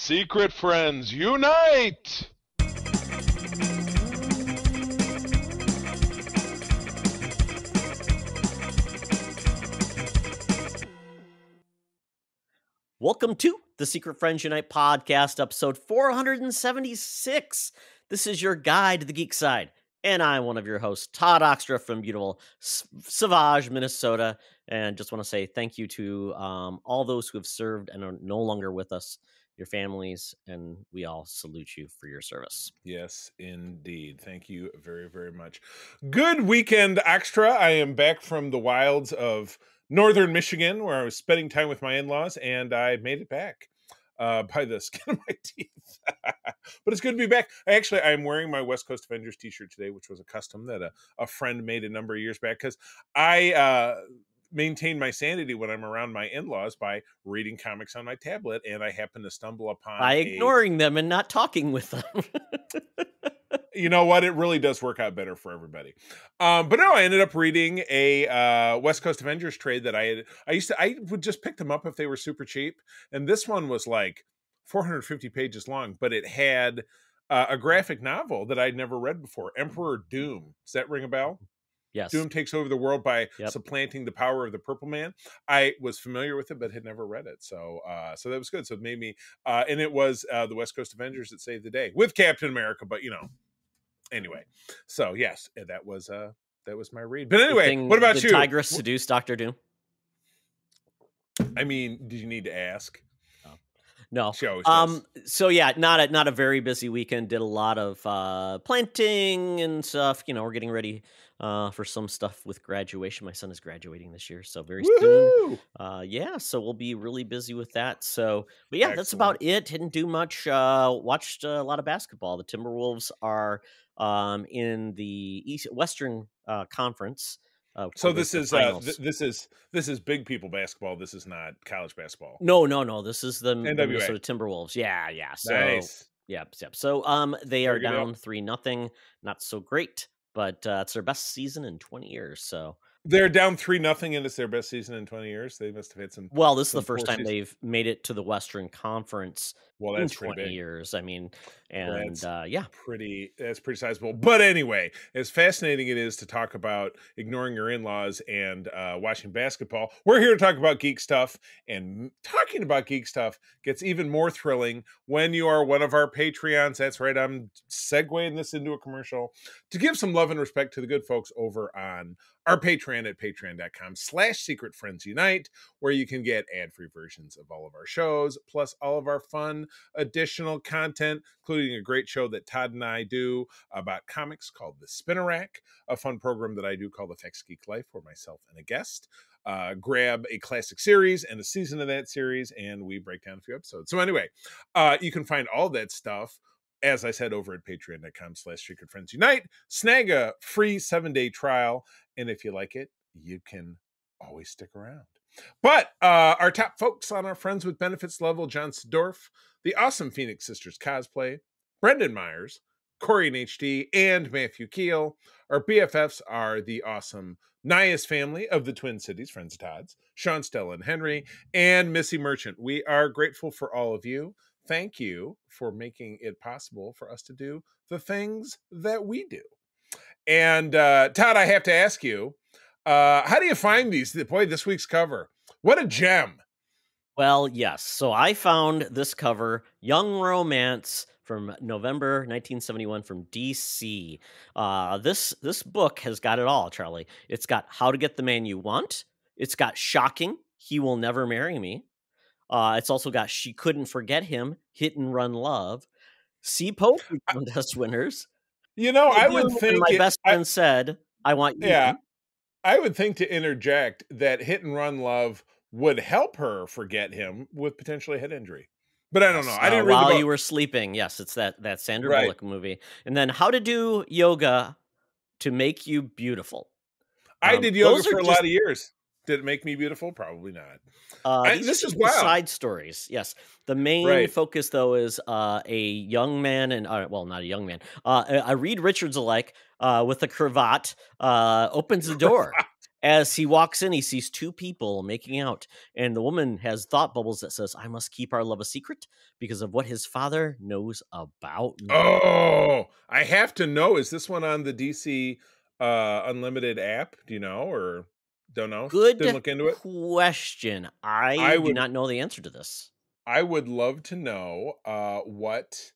Secret friends, unite! Welcome to the Secret Friends Unite podcast, episode 476. This is your guide to the geek side, and I'm one of your hosts, Todd Oxtra from beautiful Savage, Minnesota, and just want to say thank you to all those who have served and are no longer with us, your families, and we all salute you for your service. Yes, indeed. Thank you very, very much. Good weekend, Extra. I am back from the wilds of northern Michigan, where I was spending time with my in-laws, and I made it back by the skin of my teeth. But it's good to be back. I'm wearing my West Coast Avengers t-shirt today, which was a custom that a friend made a number of years back, because I maintain my sanity when I'm around my in-laws by reading comics on my tablet, and I happen to stumble upon by ignoring them and not talking with them. You know what? It really does work out better for everybody. But no, I ended up reading a West Coast Avengers trade that I would just pick them up if they were super cheap. And this one was like 450 pages long, but it had a graphic novel that I'd never read before, Emperor Doom. Does that ring a bell? Yes. Doom takes over the world by supplanting the power of the Purple Man. I was familiar with it, but had never read it. So that was good. So it made me, and it was the West Coast Avengers that saved the day with Captain America, but anyway. So yes, that was my read. But anyway, what about you? Did Tigress seduce Dr. Doom? I mean, did you need to ask? No. She always does. So yeah, not a very busy weekend. Did a lot of planting and stuff. We're getting ready for some stuff with graduation. My son is graduating this year, so very soon. So we'll be really busy with that. So, but yeah, That's about it. Didn't do much. Watched a lot of basketball. The Timberwolves are in the Western Conference. So this is big people basketball. This is not college basketball. No. This is the NWA. Minnesota Timberwolves. Yeah. So, nice. Yep. So they are down 3-0. Not so great, but it's their best season in 20 years. So they're down 3-0, and it's their best season in 20 years. They must have had some. Well, this is the first time they've made it to the Western Conference. Well, that's in 20 years. I mean, and that's pretty sizable. But anyway, as fascinating it is to talk about ignoring your in-laws and watching basketball, we're here to talk about geek stuff. And talking about geek stuff gets even more thrilling when you are one of our Patreons. That's right, I'm segueing this into a commercial to give some love and respect to the good folks over on our Patreon at patreon.com/secretfriendsunite, where you can get ad-free versions of all of our shows, plus all of our fun additional content, including a great show that Todd and I do about comics called The Spinner Rack, a fun program that I do called Effects Geek Life, where myself and a guest grab a classic series and a season of that series, and we break down a few episodes. So anyway, you can find all that stuff, as I said, over at patreon.com/secretfriendsunite. Snag a free 7-day trial, and if you like it, you can always stick around. But our top folks on our Friends with Benefits level: John Sedorf, the awesome Phoenix Sisters Cosplay, Brendan Myers, Corey and HD, and Matthew Keel. Our BFFs are the awesome Nias family of the Twin Cities, Friends of Todd's, Sean, Stella, and Henry, and Missy Merchant. We are grateful for all of you. Thank you for making it possible for us to do the things that we do. And Todd, I have to ask you, how do you find these? Boy, this week's cover, what a gem. Well, yes. So I found this cover, Young Romance, from November 1971 from DC. This book has got it all, Charlie. It's got How to Get the Man You Want. It's got Shocking, He Will Never Marry Me. It's also got She Couldn't Forget Him, Hit and Run Love, See Poetry Contest winners. I would think my best friend said, I want you. Yeah, I would think, to interject, that Hit and Run Love would help her forget him with potentially a head injury. But I don't know. I didn't read While You Were Sleeping. Yes, it's that Sandra Bullock movie. And then How to Do Yoga to Make You Beautiful. I did yoga for a lot of years. Did it make me beautiful? Probably not. This is wild. Side stories. Yes. The main focus, though, is a young man and not a young man. A Reed Richards alike with a cravat opens the door, As he walks in, he sees two people making out, and the woman has thought bubbles that says, "I must keep our love a secret because of what his father knows about me." Oh, I have to know. Is this one on the DC Unlimited app? Do you know or don't know? Didn't Good look into it. question. I I do would not know the answer to this. I would love to know what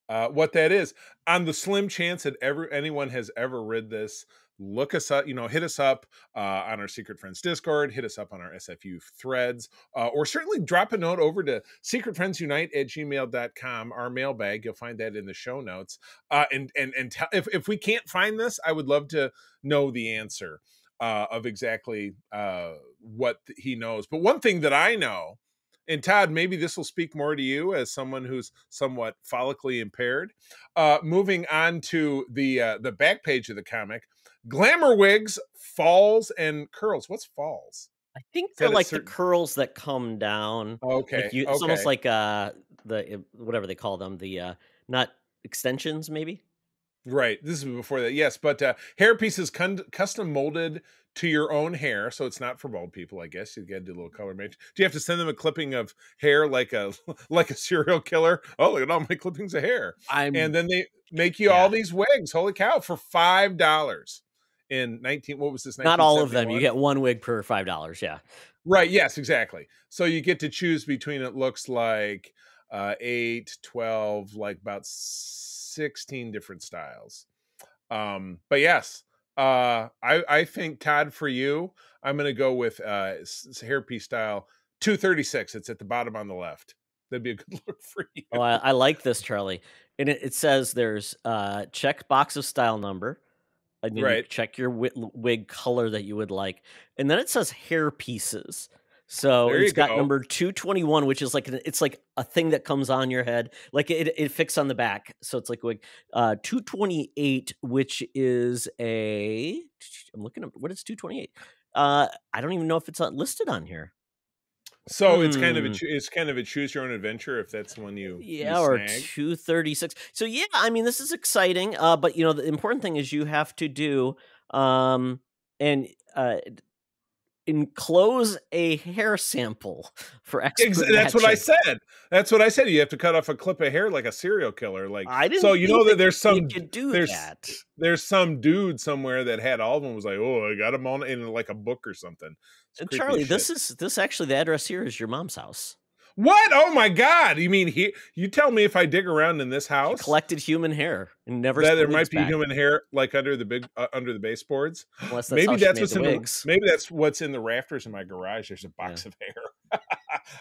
that is. On the slim chance that anyone has ever read this, look us up, hit us up on our Secret Friends Discord, hit us up on our SFU threads, or certainly drop a note over to secretfriendsunite@gmail.com, our mailbag. You'll find that in the show notes. And if we can't find this, I would love to know the answer of exactly what he knows. But one thing that I know, and Todd, maybe this will speak more to you as someone who's somewhat follically impaired. Moving on to the back page of the comic, glamour wigs, falls, and curls. What's falls? I think Is they're that a like the certain? curls that come down, Okay, like it's almost okay. like whatever they call them, the not extensions, maybe. Right. This is before that. Yes, but hair pieces custom molded to your own hair, so it's not for bald people. I guess you got to do a little color match. Do you have to send them a clipping of hair like a like a serial killer? Oh, look at all my clippings of hair, and I'm then they make you all Yeah, these wigs. Holy cow! For $5 in 19. What was this? not all of them. You 1971. get one wig per $5. Yeah. Right. Yes. Exactly. So you get to choose between. It looks like 8, 12, like about 16 different styles. But yes, I think, Todd, for you, I'm gonna go with hairpiece style 236. It's at the bottom on the left. That'd be a good look for you. Oh, I like this, Charlie. And it says there's check box of style number, and then you Right. check your wig color that you would like, and then it says hair pieces. So There you it's got go. number 221, which is like it's like a thing that comes on your head, like it fixed on the back. So it's like wig. 228, which is a I'm looking up what is 228. I don't even know if it's listed on here. So it's kind of Hmm. it's kind of a choose your own adventure if that's the one you Yeah, or snag. 236. So yeah, I mean this is exciting. But the important thing is you have to do and enclose a hair sample for expert That's what I matching. said. That's what I said. You have to cut off a clip of hair like a serial killer. Like, I so didn't think that that you could do that. there's some dude somewhere that had all of them, was like, oh, I got them on in like a book or something. It's And creepy as Charlie, shit. this actually the address here is your mom's house. What? Oh my God! You mean you tell me if I dig around in this She house collected human hair and never that sent there wigs might be back, human hair like under the baseboards? unless that's how Maybe she that's made the wigs. maybe that's what's in the rafters in my garage. There's a Yeah. box of hair.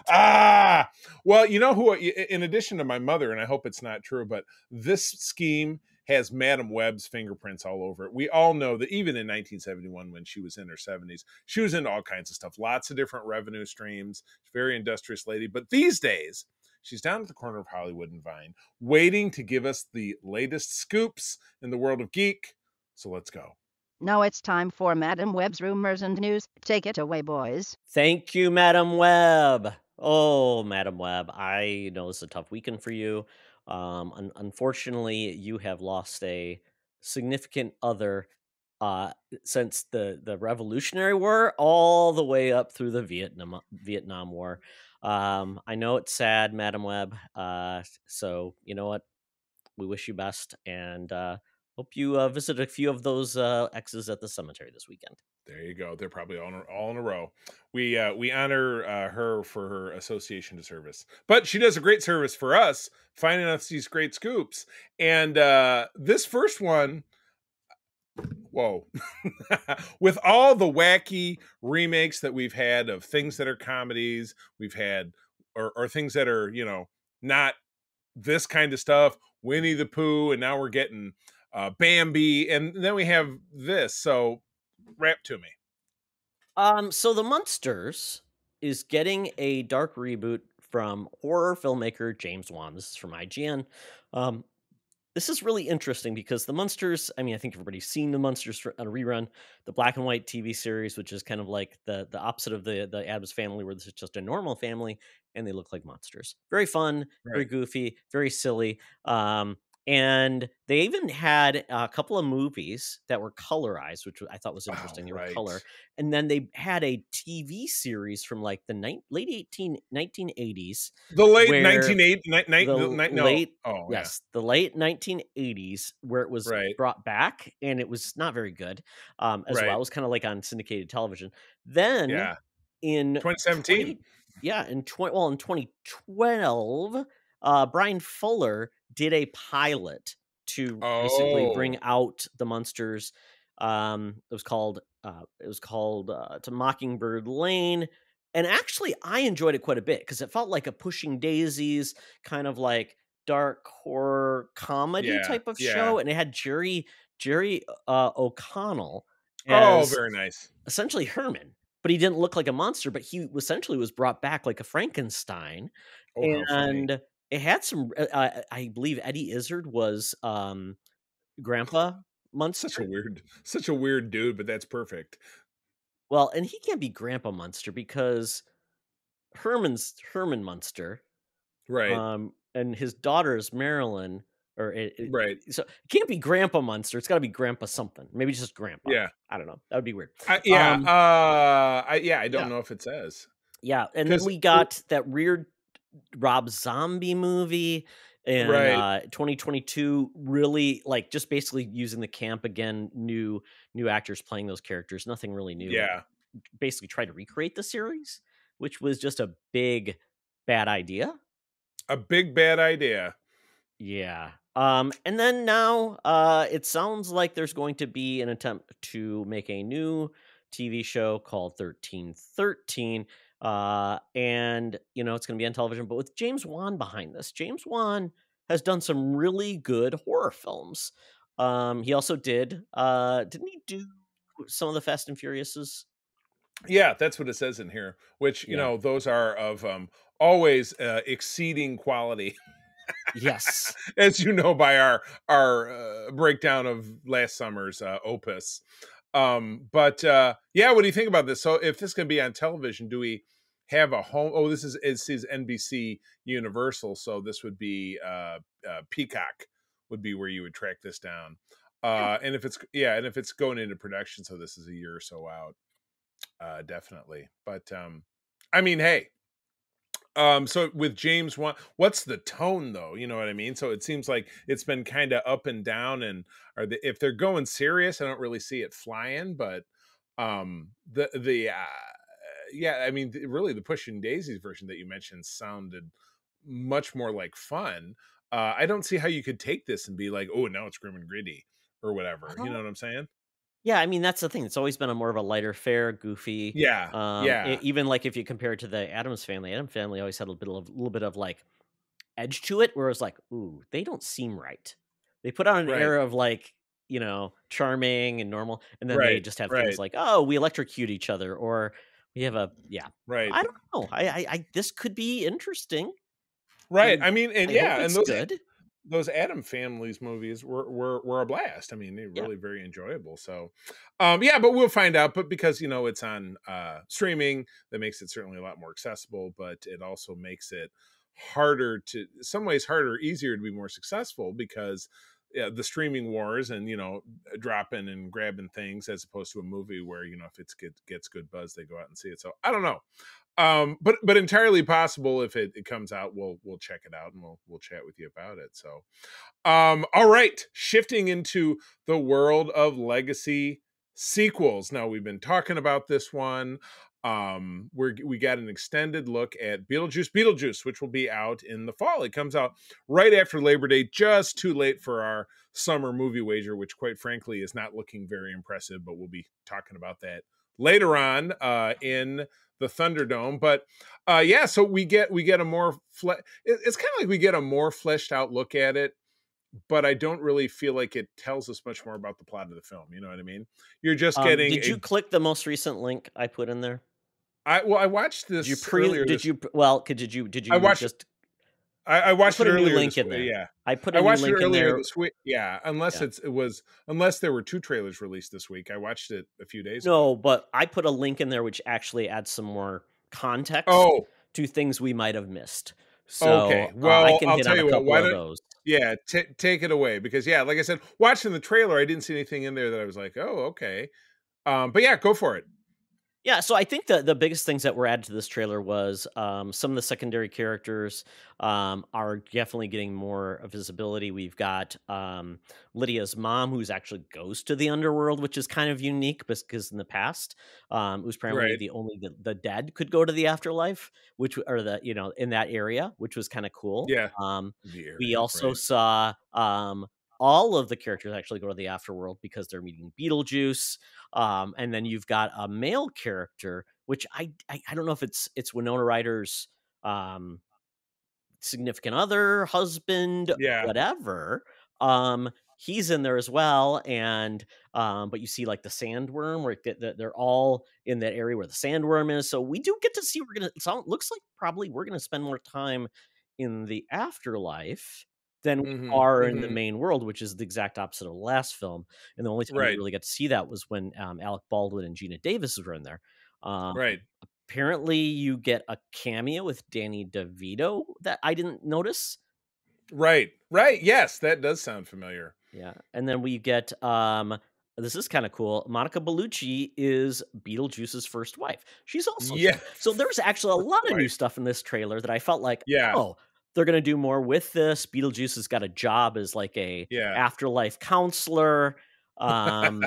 Ah, well, you know who? In addition to my mother, and I hope it's not true, but this scheme has Madam Web's fingerprints all over it. We all know that even in 1971, when she was in her 70s, she was into all kinds of stuff, lots of different revenue streams. Very industrious lady. But these days, she's down at the corner of Hollywood and Vine, waiting to give us the latest scoops in the world of geek. So let's go. Now it's time for Madam Web's rumors and news. Take it away, boys. Thank you, Madam Web. Oh, Madam Web, I know it's a tough weekend for you. Unfortunately, you have lost a significant other since the Revolutionary War all the way up through the Vietnam War. I know it's sad, Madam Web. So you know what? We wish you best, and hope you visit a few of those exes at the cemetery this weekend. There you go. They're probably all in a row. We honor her for her association to service, but she does a great service for us, finding us these great scoops. And this first one, whoa, with all the wacky remakes that we've had of things that are comedies, we've had or things that are not this kind of stuff, Winnie the Pooh, and now we're getting Bambi, and then we have this. So rap to me. So the Munsters is getting a dark reboot from horror filmmaker James Wan. This is from IGN. This is really interesting because the Munsters, I mean, I think everybody's seen the Munsters on a rerun, the black and white TV series, which is kind of like the opposite of the Addams Family, where this is just a normal family and they look like monsters. Very fun, very Right. goofy, very silly. And they even had a couple of movies that were colorized, which I thought was interesting. They were right. color. And then they had a TV series from like the late 1980s The late where 1980, no. late Oh, yeah. yes, the late 1980s where it was Right. brought back, and it was not very good, as well. Right. It was kind of like on syndicated television. Then Yeah. in 2017. in 2012, Brian Fuller did a pilot to basically bring Oh, out the Munsters. It was called To Mockingbird Lane. And actually, I enjoyed it quite a bit because it felt like a Pushing Daisies kind of like dark horror comedy yeah. type of Yeah. show, and it had Jerry O'Connell Oh, as very nice. essentially Herman, but he didn't look like a monster, but he essentially was brought back like a Frankenstein, Oh, how funny. and it had some. I believe Eddie Izzard was Grandpa Munster. Such a weird dude, but that's perfect. Well, and he can't be Grandpa Munster because Herman's Herman Munster, Right. and his daughter is Marilyn, or Right. so it can't be Grandpa Munster. It's got to be Grandpa something. Maybe just Grandpa. Yeah. I don't know. That would be weird. Yeah. Um, I don't yeah, know if it says. yeah, and then 'Cause we got that weird Rob Zombie movie in right. 2022. Really, like just basically using the camp again, new actors playing those characters. Nothing really new. Yeah. Basically, tried to recreate the series, which was just a big bad idea. A big bad idea. Yeah. And then now it sounds like there's going to be an attempt to make a new TV show called 1313. And it's going to be on television, but with James Wan behind this. James Wan has done some really good horror films. He also didn't he do some of the Fast and Furiouses? Yeah, that's what it says in here, which, Yeah. those are of always exceeding quality. Yes. As you know by our breakdown of last summer's opus. But yeah, what do you think about this? So if this can be on television, do we have a home? Oh, this is NBC Universal, so this would be Peacock would be where you would track this down. And if it's going into production, so this is a year or so out, definitely. But I mean, hey, so with James Wan, what's the tone though? You know what I mean? So it seems like it's been kind of up and down, and if they're going serious, I don't really see it flying, but yeah, I mean, really the Pushing Daisies version that you mentioned sounded much more like fun. I don't see how you could take this and be like, oh, now it's grim and gritty or whatever. You know what I'm saying? Yeah, I mean, that's the thing. It's always been a more of a lighter fare, goofy. Yeah, yeah, Even like if you compare it to the Addams Family always had a little bit of like edge to it, where it's like, ooh, they don't seem right. They put on an right, air of like, charming and normal, and then they right, just have things right, like, oh, we electrocute each other, or we have a yeah. right, I don't know. I this could be interesting. right. And I mean, and I hope yeah, and it's good. those Adam Families movies were a blast. I mean, they're Yeah. really very enjoyable. So, yeah, but we'll find out. But because it's on streaming, that makes it certainly a lot more accessible. But it also makes it harder to, some ways, easier to be more successful because the streaming wars and dropping and grabbing things as opposed to a movie where if it gets good buzz, they go out and see it. So I don't know. But entirely possible if it comes out, we'll check it out and we'll chat with you about it. So all right, shifting into the world of legacy sequels. Now we've been talking about this one. We got an extended look at Beetlejuice, which will be out in the fall. It comes out right after Labor Day, just too late for our summer movie wager, which quite frankly is not looking very impressive, but we'll be talking about that later on in the Thunderdome. But yeah, so we get a more it's kind of like we get a more fleshed out look at it, but I don't really feel like it tells us much more about the plot of the film. You know what I mean? You're just getting Did you click the most recent link I put in there? I watched this Did you earlier. did you well, did you I watched just I watched put it a new earlier link this in week. there? Yeah. I put I a new watched it link in earlier there. this week. Yeah, unless Yeah. unless there were 2 trailers released this week. I watched it a few days ago. No, but I put a link in there which actually adds some more context Oh, to things we might have missed. So Okay, I well, can I'll hit tell on a you what. couple Why of don't those. yeah, take it away because yeah, like I said, watching the trailer, I didn't see anything in there that I was like, oh, okay. But yeah, go for it. Yeah, so I think the biggest things that were added to this trailer was some of the secondary characters are definitely getting more visibility. We've got Lydia's mom, who's actually goes to the underworld, which is kind of unique because in the past, it was apparently Right. the only the dead could go to the afterlife, which or the in that area, which was kind of cool. Yeah. The We area, also right? saw all of the characters actually go to the afterworld because they're meeting Beetlejuice. And then you've got a male character, which I don't know if it's Winona Ryder's um, significant other, husband, Yeah. whatever. He's in there as well, and but you see like the sandworm, where they're all in that area where the sandworm is. So we do get to see. We're gonna. So it looks like probably we're gonna spend more time in the afterlife than we Mm-hmm. are in the Mm-hmm. main world, which is the exact opposite of the last film. And the only time we Right. really got to see that was when Alec Baldwin and Gina Davis were in there. Um, Right. Apparently, you get a cameo with Danny DeVito that I didn't notice. Right. Right. Yes, that does sound familiar. Yeah, and then we get this is kind of cool. Monica Bellucci is Beetlejuice's first wife. She's also Yeah. so there's actually a lot of new Right. stuff in this trailer that I felt like, Yeah. oh, they're gonna do more with this. Beetlejuice has got a job as like a Yeah. afterlife counselor. Um,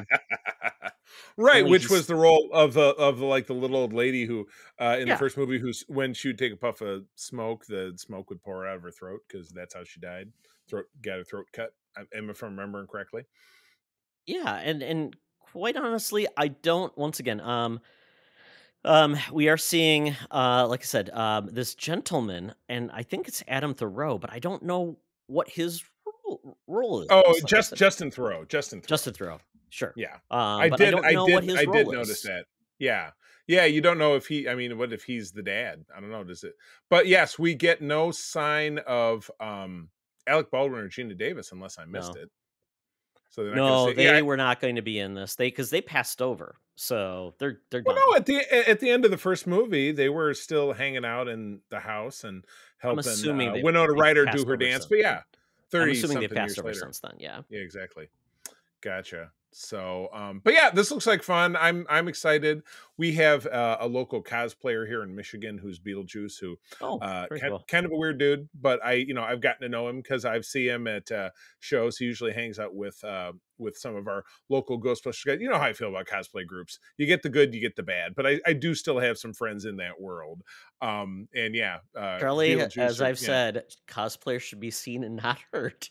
Right, Apparently which was he's the role of the, like the little old lady who in the yeah. first movie who's when she would take a puff of smoke, the smoke would pour out of her throat because that's how she died. Got her throat cut. If I'm remembering correctly. Yeah, and quite honestly, I don't once again, we are seeing, like I said, this gentleman, and I think it's Adam Thoreau, but I don't know what his role is. Oh, Like I said, Justin Thoreau. Justin Thoreau. Justin Thoreau, sure. Yeah. But I don't know what his I did role notice is. that. Yeah. Yeah, you don't know if I mean, what if he's the dad? I don't know, does it? But yes, we get no sign of Alec Baldwin or Gina Davis unless I missed No, it. So they're not going to no, say, yeah. they were not going to be in this. Because they passed over, so they're Well, done. no, at the end of the first movie, they were still hanging out in the house and I'm helping assuming Winona they've Ryder do passed her over dance. since. But yeah, I'm 30 assuming they something passed years over later. since then. Yeah. Yeah, exactly. Gotcha. So, but yeah, this looks like fun. I'm excited. We have a local cosplayer here in Michigan who's Beetlejuice, who Oh, very cool. kind of a weird dude, but I've gotten to know him because I've seen him at shows. He usually hangs out with some of our local Ghostbusters guys. You know how I feel about cosplay groups. You get the good, you get the bad, but I do still have some friends in that world. And yeah, Charlie, Beetlejuice, as I've yeah. said, cosplayers should be seen and not heard.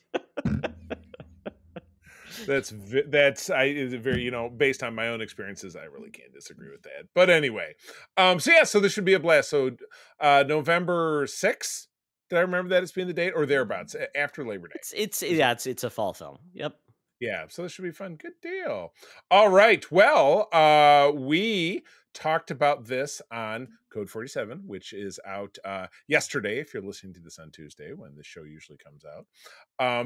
That's I is very based on my own experiences, I really can't disagree with that. But anyway, so yeah, so this should be a blast. So November 6th, did I remember that as being the date or thereabouts after Labor Day? It's a fall film. Yep. Yeah, so this should be fun. Good deal. All right. Well, we talked about this on Code 47, which is out yesterday, if you're listening to this on Tuesday, when the show usually comes out.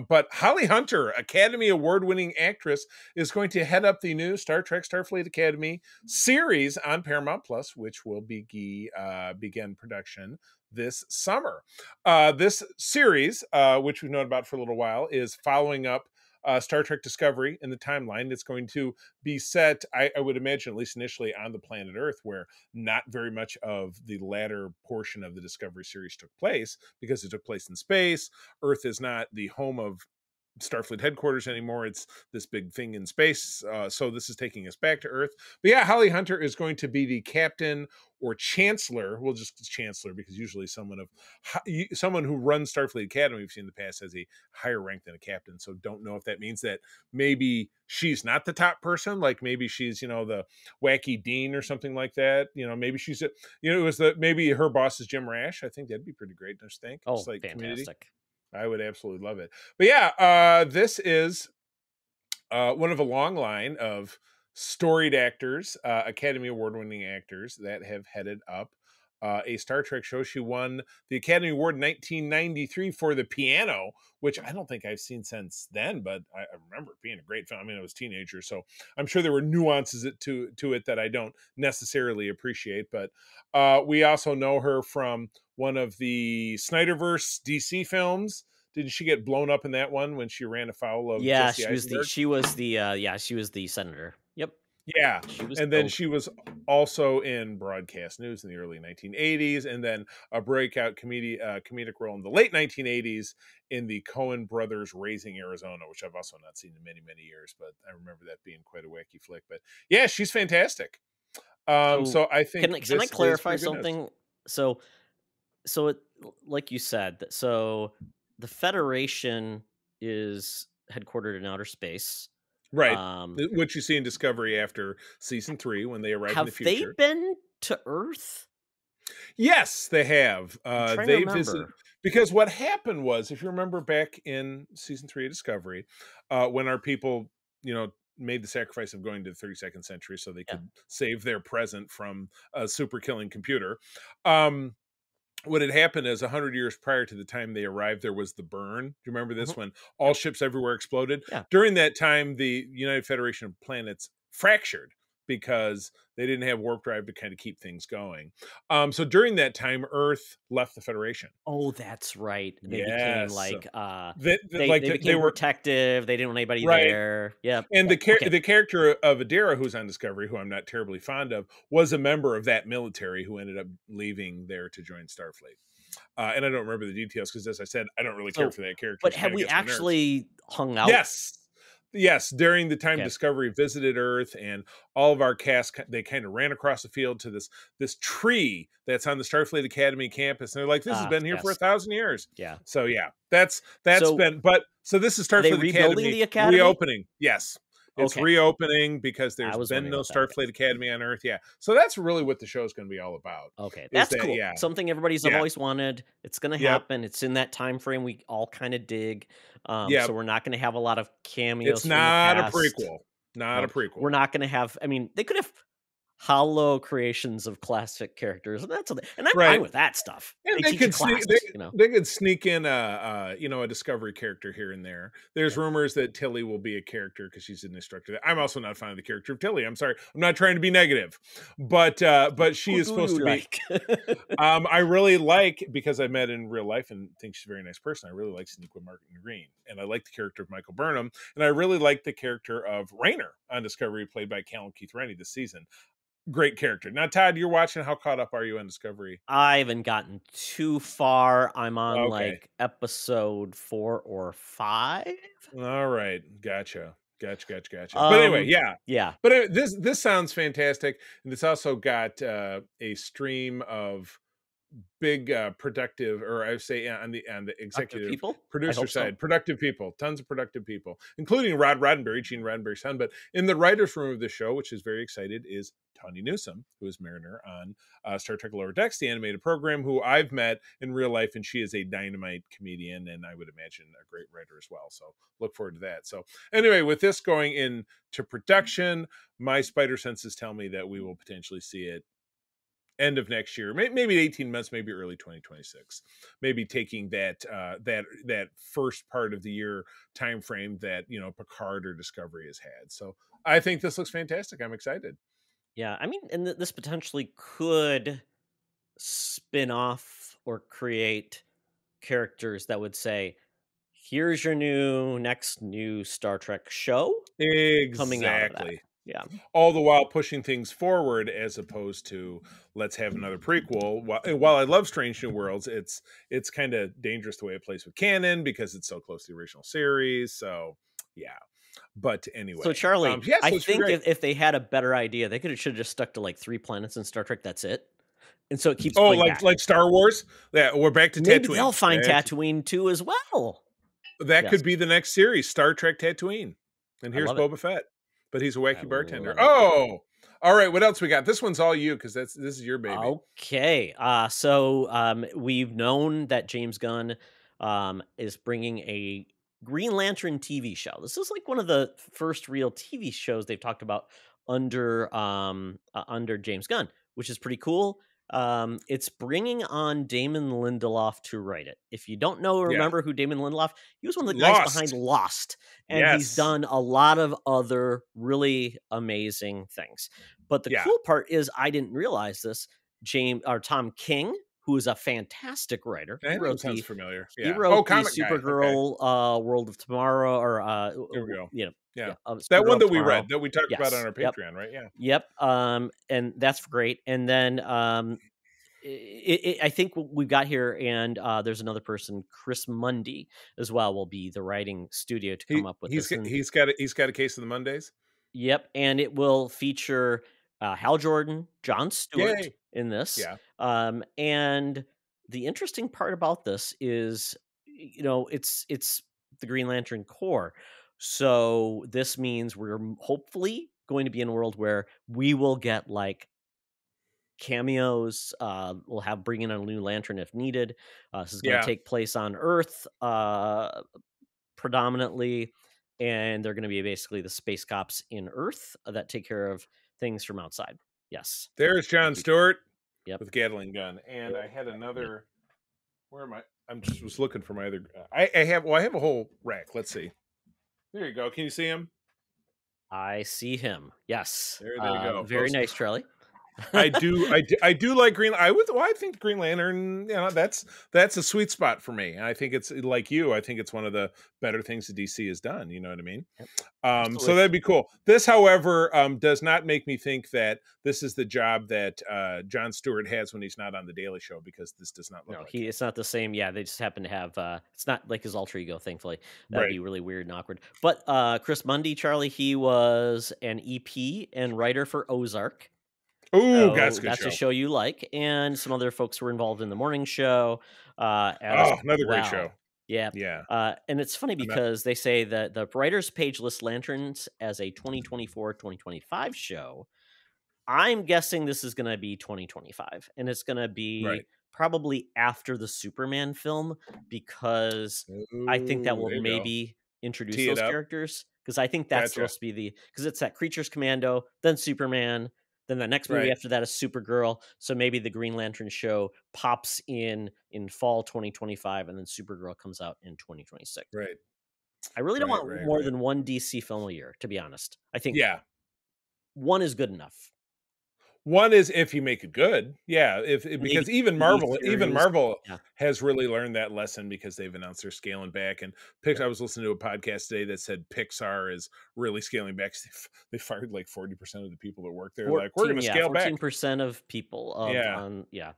But Holly Hunter, Academy Award-winning actress, is going to head up the new Star Trek Starfleet Academy series on Paramount Plus, which will begin production this summer. This series, which we've known about for a little while, is following up Star Trek Discovery in the timeline. It's going to be set, I would imagine, at least initially, on the planet Earth, where not very much of the latter portion of the Discovery series took place because it took place in space. Earth is not the home of Starfleet headquarters anymore. It's this big thing in space. So this is taking us back to Earth. But yeah, Holly Hunter is going to be the captain or chancellor. We'll just chancellor because usually someone who runs Starfleet Academy we've seen in the past has a higher rank than a captain. So don't know if that means that maybe she's not the top person. Like maybe she's the wacky dean or something like that. Maybe she's maybe her boss is Jim Rash. I think that'd be pretty great. Don't you think? Oh, Just like Community. fantastic. I would absolutely love it. But yeah, this is one of a long line of storied actors, Academy Award-winning actors that have headed up a Star Trek show. She won the Academy Award in 1993 for The Piano, which I don't think I've seen since then, but I remember it being a great film. I mean, I was a teenager, so I'm sure there were nuances to it that I don't necessarily appreciate. But we also know her from one of the Snyderverse DC films. Didn't she get blown up in that one when she ran afoul of Yeah, Jesse Eisenberg? she was the senator. Yep. Yeah, She was and then dope. she was also in broadcast news in the early 1980s, and then a breakout comedic role in the late 1980s in the Coen Brothers' Raising Arizona, which I've also not seen in many, many years, but I remember that being quite a wacky flick. But yeah, she's fantastic. So So I can think I this is clarify pretty good news. something? So it, like you said, so the Federation is headquartered in outer space. Right. Um, What you see in Discovery after season 3 when they arrive in the have they future. been to Earth? Yes, they have. I'm trying to They visit remember. because what happened was, if you remember back in season 3 of Discovery, when our people, made the sacrifice of going to the 32nd century so they Yeah. could save their present from a super killing computer. Um, what had happened is 100 years prior to the time they arrived, there was the burn. Do you remember this, Mhm. when all ships everywhere exploded? Yeah. During that time, the United Federation of Planets fractured because they didn't have warp drive to kind of keep things going. So during that time, Earth left the Federation. Oh, that's right. They became Yes. like They became were protective. They didn't want anybody right. there. Yep. And Yep. Okay. the character of Adira, who's on Discovery, who I'm not terribly fond of, was a member of that military who ended up leaving there to join Starfleet. And I don't remember the details because, as I said, I don't really care for that character. But She have kinda we gets on my nerves. actually hung out? Yes. During the time Okay. Discovery visited Earth, and all of our cast, they kind of ran across the field to this tree that's on the Starfleet Academy campus, and they're like, "This has been here for Yes. 1,000 years." Yeah. So yeah, that's So- been. But so this is Are they Starfleet rebuilding Academy the academy? reopening. Yes. It's Okay. reopening because I there's was been wondering no about that, okay. Starfleet Academy on Earth. Yeah. So that's really what the show is going to be all about. Okay, is that's that- cool. Yeah. Something everybody's Yeah. always wanted. It's gonna Yep. happen. It's in that time frame we all kind of dig. Yep. So we're not gonna have a lot of cameos. It's from the not a past. prequel. Not a prequel. We're not gonna have. I mean, they could have hollow creations of classic characters, and that's and I'm Right. fine with that stuff. And They they teach you could sneak, class, they could sneak in a Discovery character here and there. There's rumors that Tilly will be a character because she's an instructor. I'm also not a fan of the character of Tilly. I'm sorry, I'm not trying to be negative, but she Who is do supposed you to like? be. I really like, because I met in real life and think she's a very nice person. I really like Sonequa Martin Green, and I like the character of Michael Burnham, and I really like the character of Rayner on Discovery, played by Callum Keith Rennie this season. Great character. Now, Todd, you're watching. How caught up are you on Discovery? I haven't gotten too far. I'm on Okay. like episode 4 or 5. All right, gotcha. But anyway, yeah. But this sounds fantastic, and it's also got a stream of big productive, or I would say on the executive people? I producer hope so. side, productive people, tons of productive people, including Rod Roddenberry, Gene Roddenberry's son. But in the writers' room of the show, which is very excited, is Tawny Newsome, who is Mariner on Star Trek Lower Decks, the animated program, who I've met in real life, and she is a dynamite comedian, and I would imagine a great writer as well. So look forward to that. So anyway, with this going into production, my spider senses tell me that we will potentially see it end of next year, maybe 18 months, maybe early 2026, maybe taking that first part of the year time frame that Picard or Discovery has had. So I think this looks fantastic. I'm excited. Yeah, I mean, and this potentially could spin off or create characters that would say, here's your next new Star Trek show coming out of that. Exactly. Yeah. All the while pushing things forward, as opposed to let's have another prequel. While I love Strange New Worlds, it's kind of dangerous the way it plays with canon because it's so close to the original series. So yeah. But anyway, So Charlie, yes, I it's think great. if they had a better idea, they should have just stuck to like 3 planets in Star Trek. That's it. And so it keeps going back. like Star Wars. Yeah, we're back to Maybe Tatooine. they'll find Tatooine too as well. That Yes. could be the next series, Star Trek Tatooine. And here's love it. Boba Fett, but he's a wacky bartender. love it. Oh, all right. What else we got? This one's all you because this is your baby. Okay. So we've known that James Gunn is bringing a Green Lantern TV show. This is like one of the first real TV shows they've talked about under James Gunn, which is pretty cool. It's bringing on Damon Lindelof to write it. If you don't know or remember who Damon Lindelof, he was one of the guys behind Lost, and he's done a lot of other really amazing things. But the cool part is, I didn't realize this. Tom King, who is a fantastic writer. That name sounds familiar. He Yeah. wrote the Comic guy. Okay. Supergirl World of Tomorrow, or There we go. you know, Yeah. That Supergirl one of that we Tomorrow. read, that we talked about on Yes. our Patreon, right? Yeah. Yep. And that's great. And then I think we've got here, and there's another person, Chris Mundy, as well, will be the writing studio to come up with this. And He's got a case of the Mondays. yep, and it will feature Hal Jordan, Jon Stewart Yay. in this. Yeah. And the interesting part about this is, it's the Green Lantern Corps. So this means we're hopefully going to be in a world where we will get like cameos. We'll have bring in a new lantern if needed. This is going to take place on Earth predominantly, and they're going to be basically the space cops in Earth that take care of things from outside. Yes. There's Jon Stewart with Gatling gun. And I had another. Where am I? I'm just was looking for my other. I have a whole rack. Let's see. There you go. Can you see him? I see him. Yes. There you go. Very nice, Charlie. I do like Green. I think Green Lantern. That's a sweet spot for me. I think it's like you. I think it's one of the better things that DC has done. You know what I mean? Yep. So that'd be cool. This, however, does not make me think that this is the job that Jon Stewart has when he's not on the Daily Show, because this does not look like it. It's not the same. Yeah, they just happen to have. It's not like his alter ego. Thankfully, that'd be really weird and awkward. But Chris Mundy, Charlie, he was an EP and writer for Ozark. Oh, that's a good that's show. a show you like, and some other folks were involved in the morning show. Another great show. Yeah. And it's funny because they say that the writer's page lists Lanterns as a 2024-2025 show. I'm guessing this is going to be 2025, and it's going to be probably after the Superman film, because I think that will maybe introduce those characters, because I think that's supposed to be because it's that Creatures Commando, then Superman. Then the next movie after that is Supergirl. So maybe the Green Lantern show pops in fall 2025, and then Supergirl comes out in 2026. Right. I really don't want more than one DC film a year, to be honest. I think one is good enough. One is if you make it good, because even Marvel has really learned that lesson, because they've announced they're scaling back. And Pixar, I was listening to a podcast today that said Pixar is really scaling back. They fired like 40% of the people that work there. Like, we're going to scale back. 14% of people.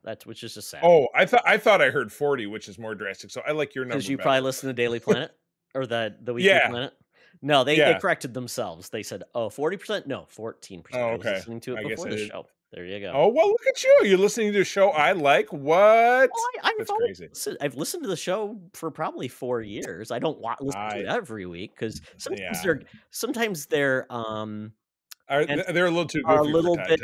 That's which is just sad. Oh, I thought I heard 40, which is more drastic. So I like your number. Because you probably listen to Daily Planet or the Weekly Planet. No, they corrected themselves. They said, 40%? No, 14%. Oh, okay. I was listening to it before the show. There you go. Oh, well, look at you. You're listening to a show I like. What? That's crazy. I've listened to the show for probably 4 years. I don't listen to it every week, because sometimes they're they're a little too goofy. A little bit.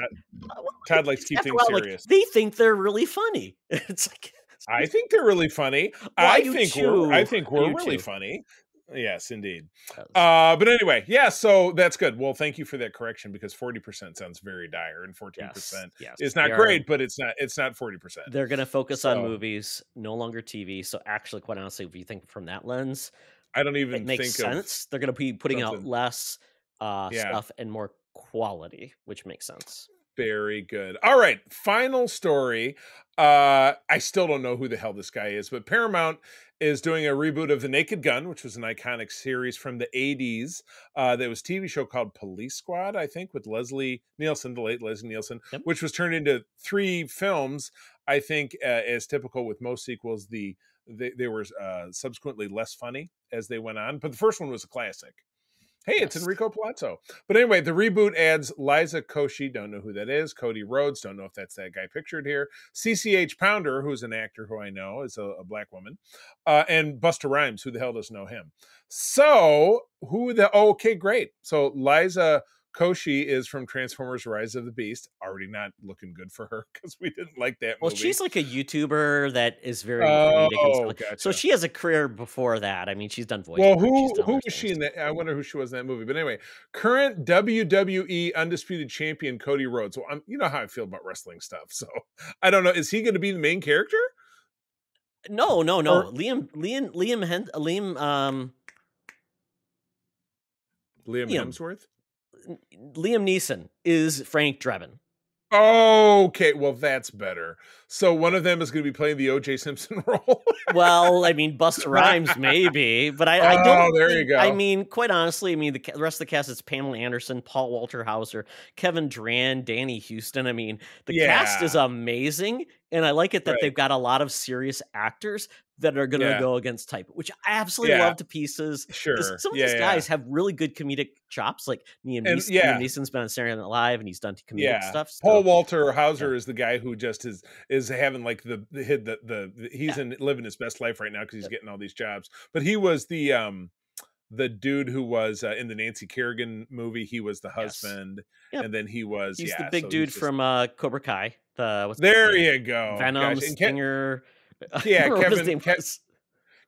Todd likes to keep things serious. They think they're really funny. It's like, I think they're really funny. Well, I think we're really funny. Yes, indeed. But anyway, so that's good. Well, thank you for that correction, because 40% sounds very dire, and 14% is not great, but it's not 40%. They're going to focus on movies, no longer TV. So actually, quite honestly, if you think from that lens, I don't even it makes think sense. They're going to be putting out less stuff and more quality, which makes sense. Very good. All right, final story. I still don't know who the hell this guy is, but Paramount is doing a reboot of The Naked Gun, which was an iconic series from the 80s. That was a TV show called Police Squad, I think, with Leslie Nielsen, the late Leslie Nielsen, which was turned into 3 films. I think, as typical with most sequels, they were subsequently less funny as they went on, but the first one was a classic. Hey, it's Enrico Palazzo. But anyway, the reboot adds Liza Koshy, don't know who that is. Cody Rhodes, don't know if that's that guy pictured here. CCH Pounder, who's an actor who I know is a black woman. And Busta Rhymes, who the hell doesn't know him? So, okay, great. So Liza Koshy is from Transformers Rise of the Beast. Already not looking good for her, because we didn't like that movie. Well, she's like a YouTuber that is very gotcha. So she has a career before that. I mean, she's done voice. Well, who was she in that? I wonder who she was in that movie. But anyway, current WWE Undisputed Champion Cody Rhodes. Well, you know how I feel about wrestling stuff, so I don't know. Is he going to be the main character? No. Liam Hemsworth? Liam Neeson is Frank Drebin. Okay, well, that's better. So one of them is going to be playing the O.J. Simpson role. Well, I mean, Busta Rhymes maybe, but I Oh, don't there you think. I go. mean, quite honestly, I mean the rest of the cast is Pamela Anderson, Paul Walter Hauser, Kevin Durand, Danny Houston. I mean, the cast is Yeah, amazing, and I like it that right. they've got a lot of serious actors that are going to Yeah, go against type, which I absolutely yeah, love to pieces. Because sure. some of Yeah, these yeah. guys have really good comedic chops. Like And Liam yeah, Neeson's been on Saturday Night Live, and he's done comedic yeah. stuff. Paul So Walter yeah, Hauser is the guy who just is having like he's yeah, living his best life right now because he's yep, getting all these jobs. But he was the dude who was in the Nancy Kerrigan movie. He was the yes, husband, yep. and then he was He's the yeah. big So he's dude just from Cobra Kai. The what's his there. name? You go, Venom, gosh. And Stinger. I don't yeah, remember what his name was.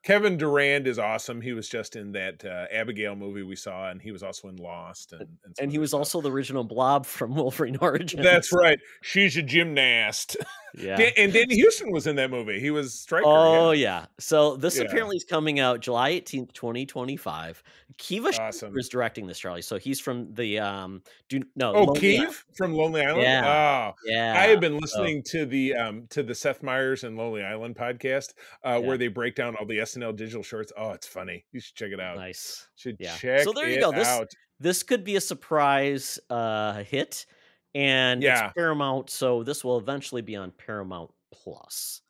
Kevin Durand is awesome. He was just in that Abigail movie we saw, and he was also in Lost and some And he other was stuff. also the original Blob from Wolverine That's Origins. right. She's a gymnast. Yeah. And Danny Houston was in that movie. He was Stryker. Oh Yeah, yeah. So this yeah, apparently is coming out July 18th, 2025. Kiva Shaffer awesome. is directing this, Charlie. So he's from the do no Oh, Lonely Island. Keeve from Lonely Island. Yeah. Oh, I Yeah. have been So listening to the Seth Meyers and Lonely Island podcast, yeah. where they break down all the SNL digital shorts. Oh, it's funny. You should check it out. Nice. Should Yeah. check So there you it go. out. This could be a surprise hit, and it's Yeah, Paramount, so this will eventually be on Paramount Plus.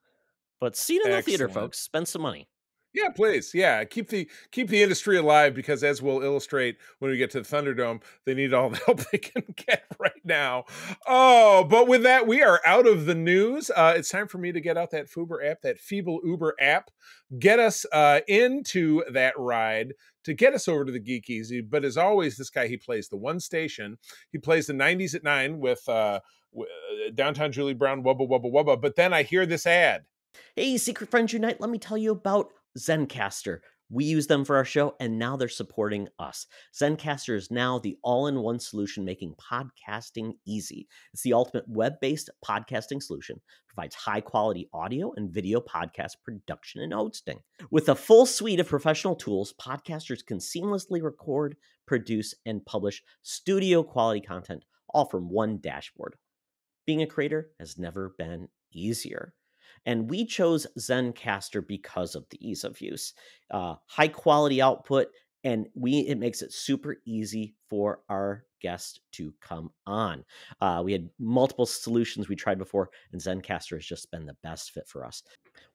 But see it in the theater, excellent. folks. Spend some money. Yeah, please. Yeah, keep the industry alive because, as we'll illustrate when we get to the Thunderdome, they need all the help they can get right now. Oh, but with that, we are out of the news. It's time for me to get out that Fuber app, that feeble Uber app, get us into that ride to get us over to the Geek Easy. But as always, this guy, he plays the one station. He plays the 90s at 9 with Downtown Julie Brown, Wubba Wubba Wubba. But then I hear this ad. Hey, Secret Friends Unite, let me tell you about Zencaster. We use them for our show, and now they're supporting us. Zencaster is now the all-in-one solution making podcasting easy. It's the ultimate web-based podcasting solution. Provides high-quality audio and video podcast production and hosting. With a full suite of professional tools, podcasters can seamlessly record, produce, and publish studio-quality content, all from one dashboard. Being a creator has never been easier. And we chose Zencaster because of the ease of use, high quality output, and it makes it super easy for our guests to come on. We had multiple solutions we tried before, and Zencaster has just been the best fit for us.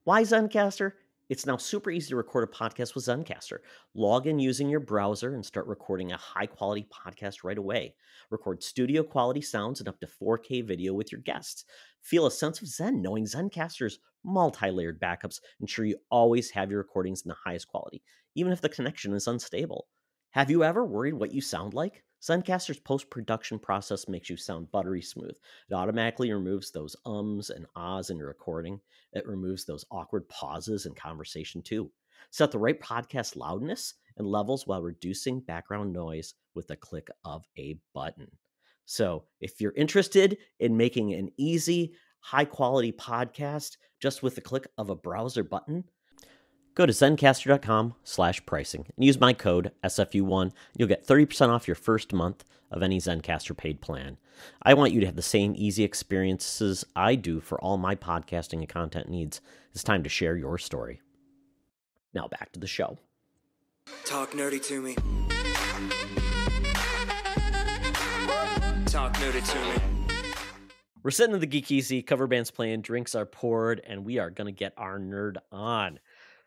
Why Zencaster? It's now super easy to record a podcast with Zencaster. Log in using your browser and start recording a high quality podcast right away. Record studio quality sounds and up to 4K video with your guests. Feel a sense of zen knowing Zencaster's multi-layered backups ensure you always have your recordings in the highest quality, even if the connection is unstable. Have you ever worried what you sound like? Zencaster's post-production process makes you sound buttery smooth. It automatically removes those ums and ahs in your recording. It removes those awkward pauses in conversation too. Set the right podcast loudness and levels while reducing background noise with a click of a button. So if you're interested in making an easy, high quality podcast just with the click of a browser button, go to zencaster.com/pricing and use my code SFU1. You'll get 30% off your first month of any Zencaster paid plan. I want you to have the same easy experiences I do for all my podcasting and content needs. It's time to share your story. Now back to the show. Talk nerdy to me. Talk nerdy to me. We're sitting in the Geek Easy, cover band's playing, drinks are poured, and we are going to get our nerd on.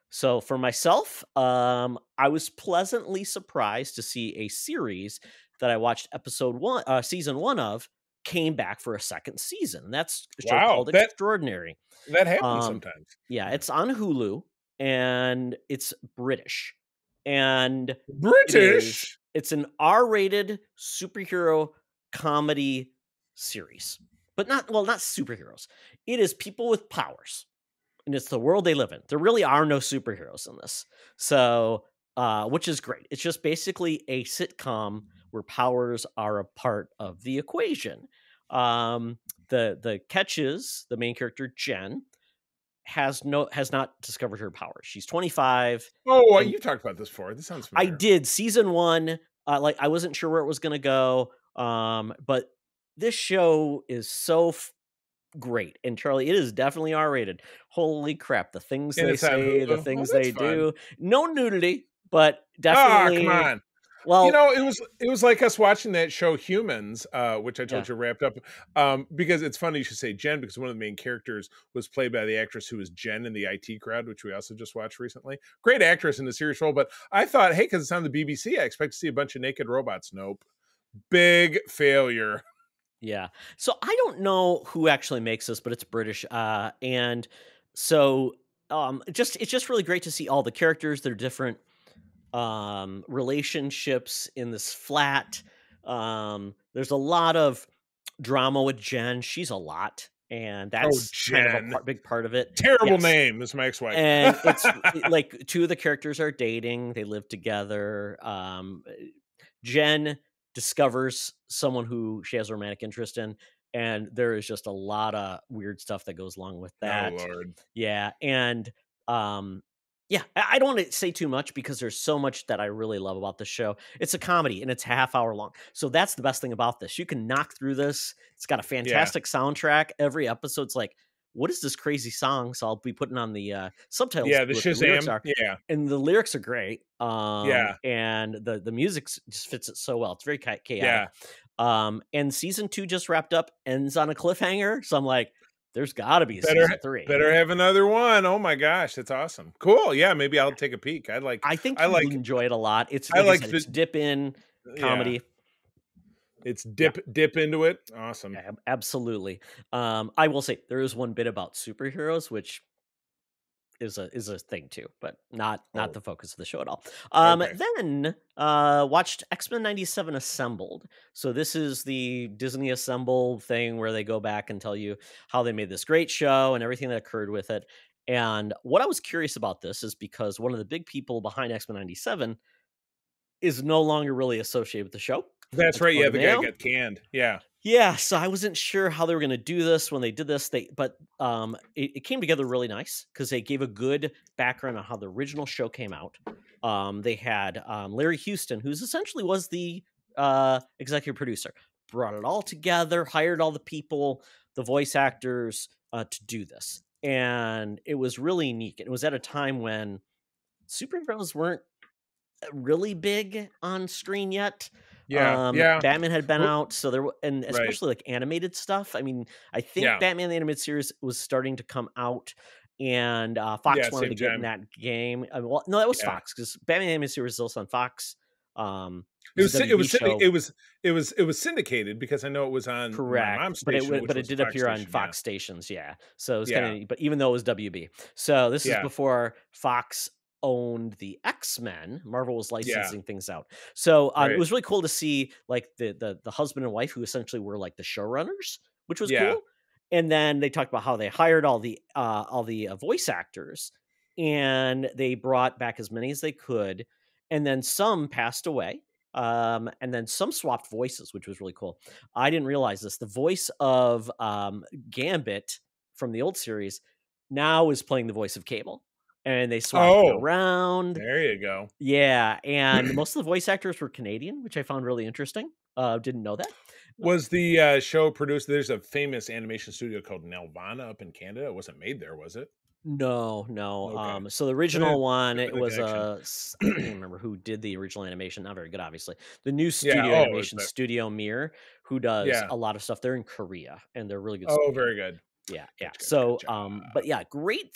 So for myself, I was pleasantly surprised to see a series that I watched season one of, came back for a second season. That's a show Wow, called Extraordinary. that happens sometimes. Yeah, it's on Hulu, and it's British. And British. it's an R-rated superhero comedy series. But not superheroes. It is people with powers. And it's the world they live in. There really are no superheroes in this. So, which is great. It's just basically a sitcom where powers are a part of the equation. The catch is the main character, Jen, has not discovered her powers. She's 25. Oh, and you talked about this before. This sounds I familiar. did season one. I wasn't sure where it was going to go. But this show is so great. And Charlie, it is definitely R-rated. Holy crap. The things And they it's on say, the Hulu. Oh, things that's they fun. do. No nudity, but Ah, come definitely, on. You well, know, it was like us watching that show Humans, which I yeah. told you wrapped up. Because it's funny you should say Jen, because one of the main characters was played by the actress who was Jen in the IT Crowd, which we also just watched recently. Great actress in the serious role, but I thought, hey, because it's on the BBC, I expect to see a bunch of naked robots. Nope. Big failure. Yeah. So I don't know who actually makes this, but it's British. And so it's just really great to see all the characters, their different relationships in this flat. There's a lot of drama with Jen. She's a lot, and Oh, that's kind of a Jen. big part of it. Terrible Yes. name is my ex-wife. And like two of the characters are dating, they live together. Jen discovers someone who she has a romantic interest in, and there is just a lot of weird stuff that goes along with Oh, that. Lord. Yeah, and yeah, I don't want to say too much because there's so much that I really love about the show. It's a comedy and it's half hour long. So that's the best thing about this. You can knock through this. It's got a Yeah. fantastic soundtrack. Every episode's like, what is this crazy song? So I'll be putting on the subtitles Yeah, to the see what the lyrics Shazam. are. Yeah. And the lyrics are great. Yeah. And the music just fits it so well. It's very chaotic. Yeah. And season 2 just wrapped up, ends on a cliffhanger. So I'm like, there's got to be a Better season 3. better have another one. Oh my gosh, that's awesome. Cool. Yeah, maybe I'll take a peek. I think I you'll like enjoy it a lot. It's I like I like said, the it's dip in yeah. comedy. It's Yeah. dip into it. Awesome. Absolutely. I will say there is one bit about superheroes, which is a thing too, but not Oh, the focus of the show at all. okay. Then watched X-Men 97 Assembled. So this is the Disney Assemble thing where they go back and tell you how they made this great show and everything that occurred with it. And what I was curious about this is because one of the big people behind X-Men 97 is no longer really associated with the show. That's That's right. Yeah, the guy Mayo. got canned. Yeah. Yeah, so I wasn't sure how they were going to do this when they did this. But it came together really nice because they gave a good background on how the original show came out. They had Larry Houston, who's essentially was the executive producer, brought it all together, hired all the people, the voice actors to do this, and it was really neat. It was at a time when superheroes weren't really big on screen yet. Yeah. Yeah. Batman had been Well, out, so and right. especially like animated stuff. I mean, I think Yeah. Batman the animated series was starting to come out, and Fox Yeah, wanted to same get in time. that game. Well, no, that was Yeah. Fox because Batman the animated series is also on Fox. It was a WB show. it was syndicated because I know it was on my Correct, mom's but station, which it was did Fox appear on station. Fox stations, yeah. So it was Yeah. kind of, but even though it was WB, so this is Yeah. before Fox owned the X-Men. Marvel was Yeah. licensing things out, so it Right. was really cool to see like the husband and wife who essentially were like the showrunners, which was Yeah. cool. And then they talked about how they hired all the voice actors, and they brought back as many as they could, and then some passed away. And then some swapped voices, which was really cool. I didn't realize this. The voice of Gambit from the old series now is playing the voice of Cable, and they swapped it Oh, around. there you go. Yeah, and most of the voice actors were Canadian, which I found really interesting. Didn't know that. Was the show produced? There's a famous animation studio called Nelvana up in Canada. It wasn't made there, was it? No. Okay. So the original one, Bit it of a was connection. I can't even remember who did the original animation. Not very good, obviously. The new Yeah. studio Oh, it was animation the studio Mirror, who does yeah. a lot of stuff. They're in Korea, and they're really good. Oh, studio. very good. Yeah. Gotcha. So, but yeah, great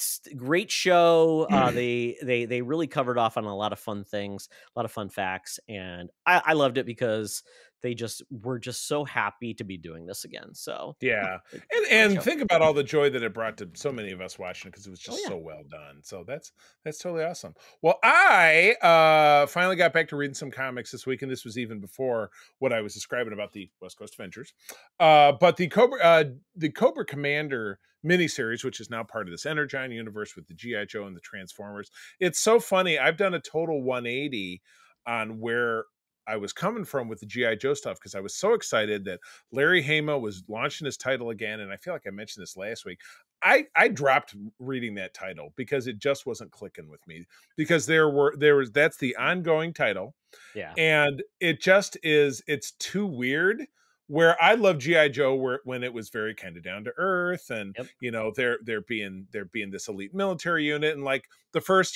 show. They really covered off on a lot of fun things, a lot of fun facts, and I loved it because they just were just so happy to be doing this again. So Yeah. great And show. think about all the joy that it brought to so many of us watching it because it was Oh just yeah. so well done. So that's totally awesome. Well, I finally got back to reading some comics this week, and this was even before what I was describing about the West Coast Avengers. But the Cobra Commander miniseries, which is now part of this Energon universe with the G.I. Joe and the Transformers. It's so funny. I've done a total 180 on where I was coming from with the G.I. Joe stuff because I was so excited that Larry Hama was launching his title again. And I feel like I mentioned this last week. I dropped reading that title because it just wasn't clicking with me because that's the ongoing title. Yeah. And it's too weird where I love GI Joe when it was very kind of down to earth, and Yep. they're being this elite military unit, and like the first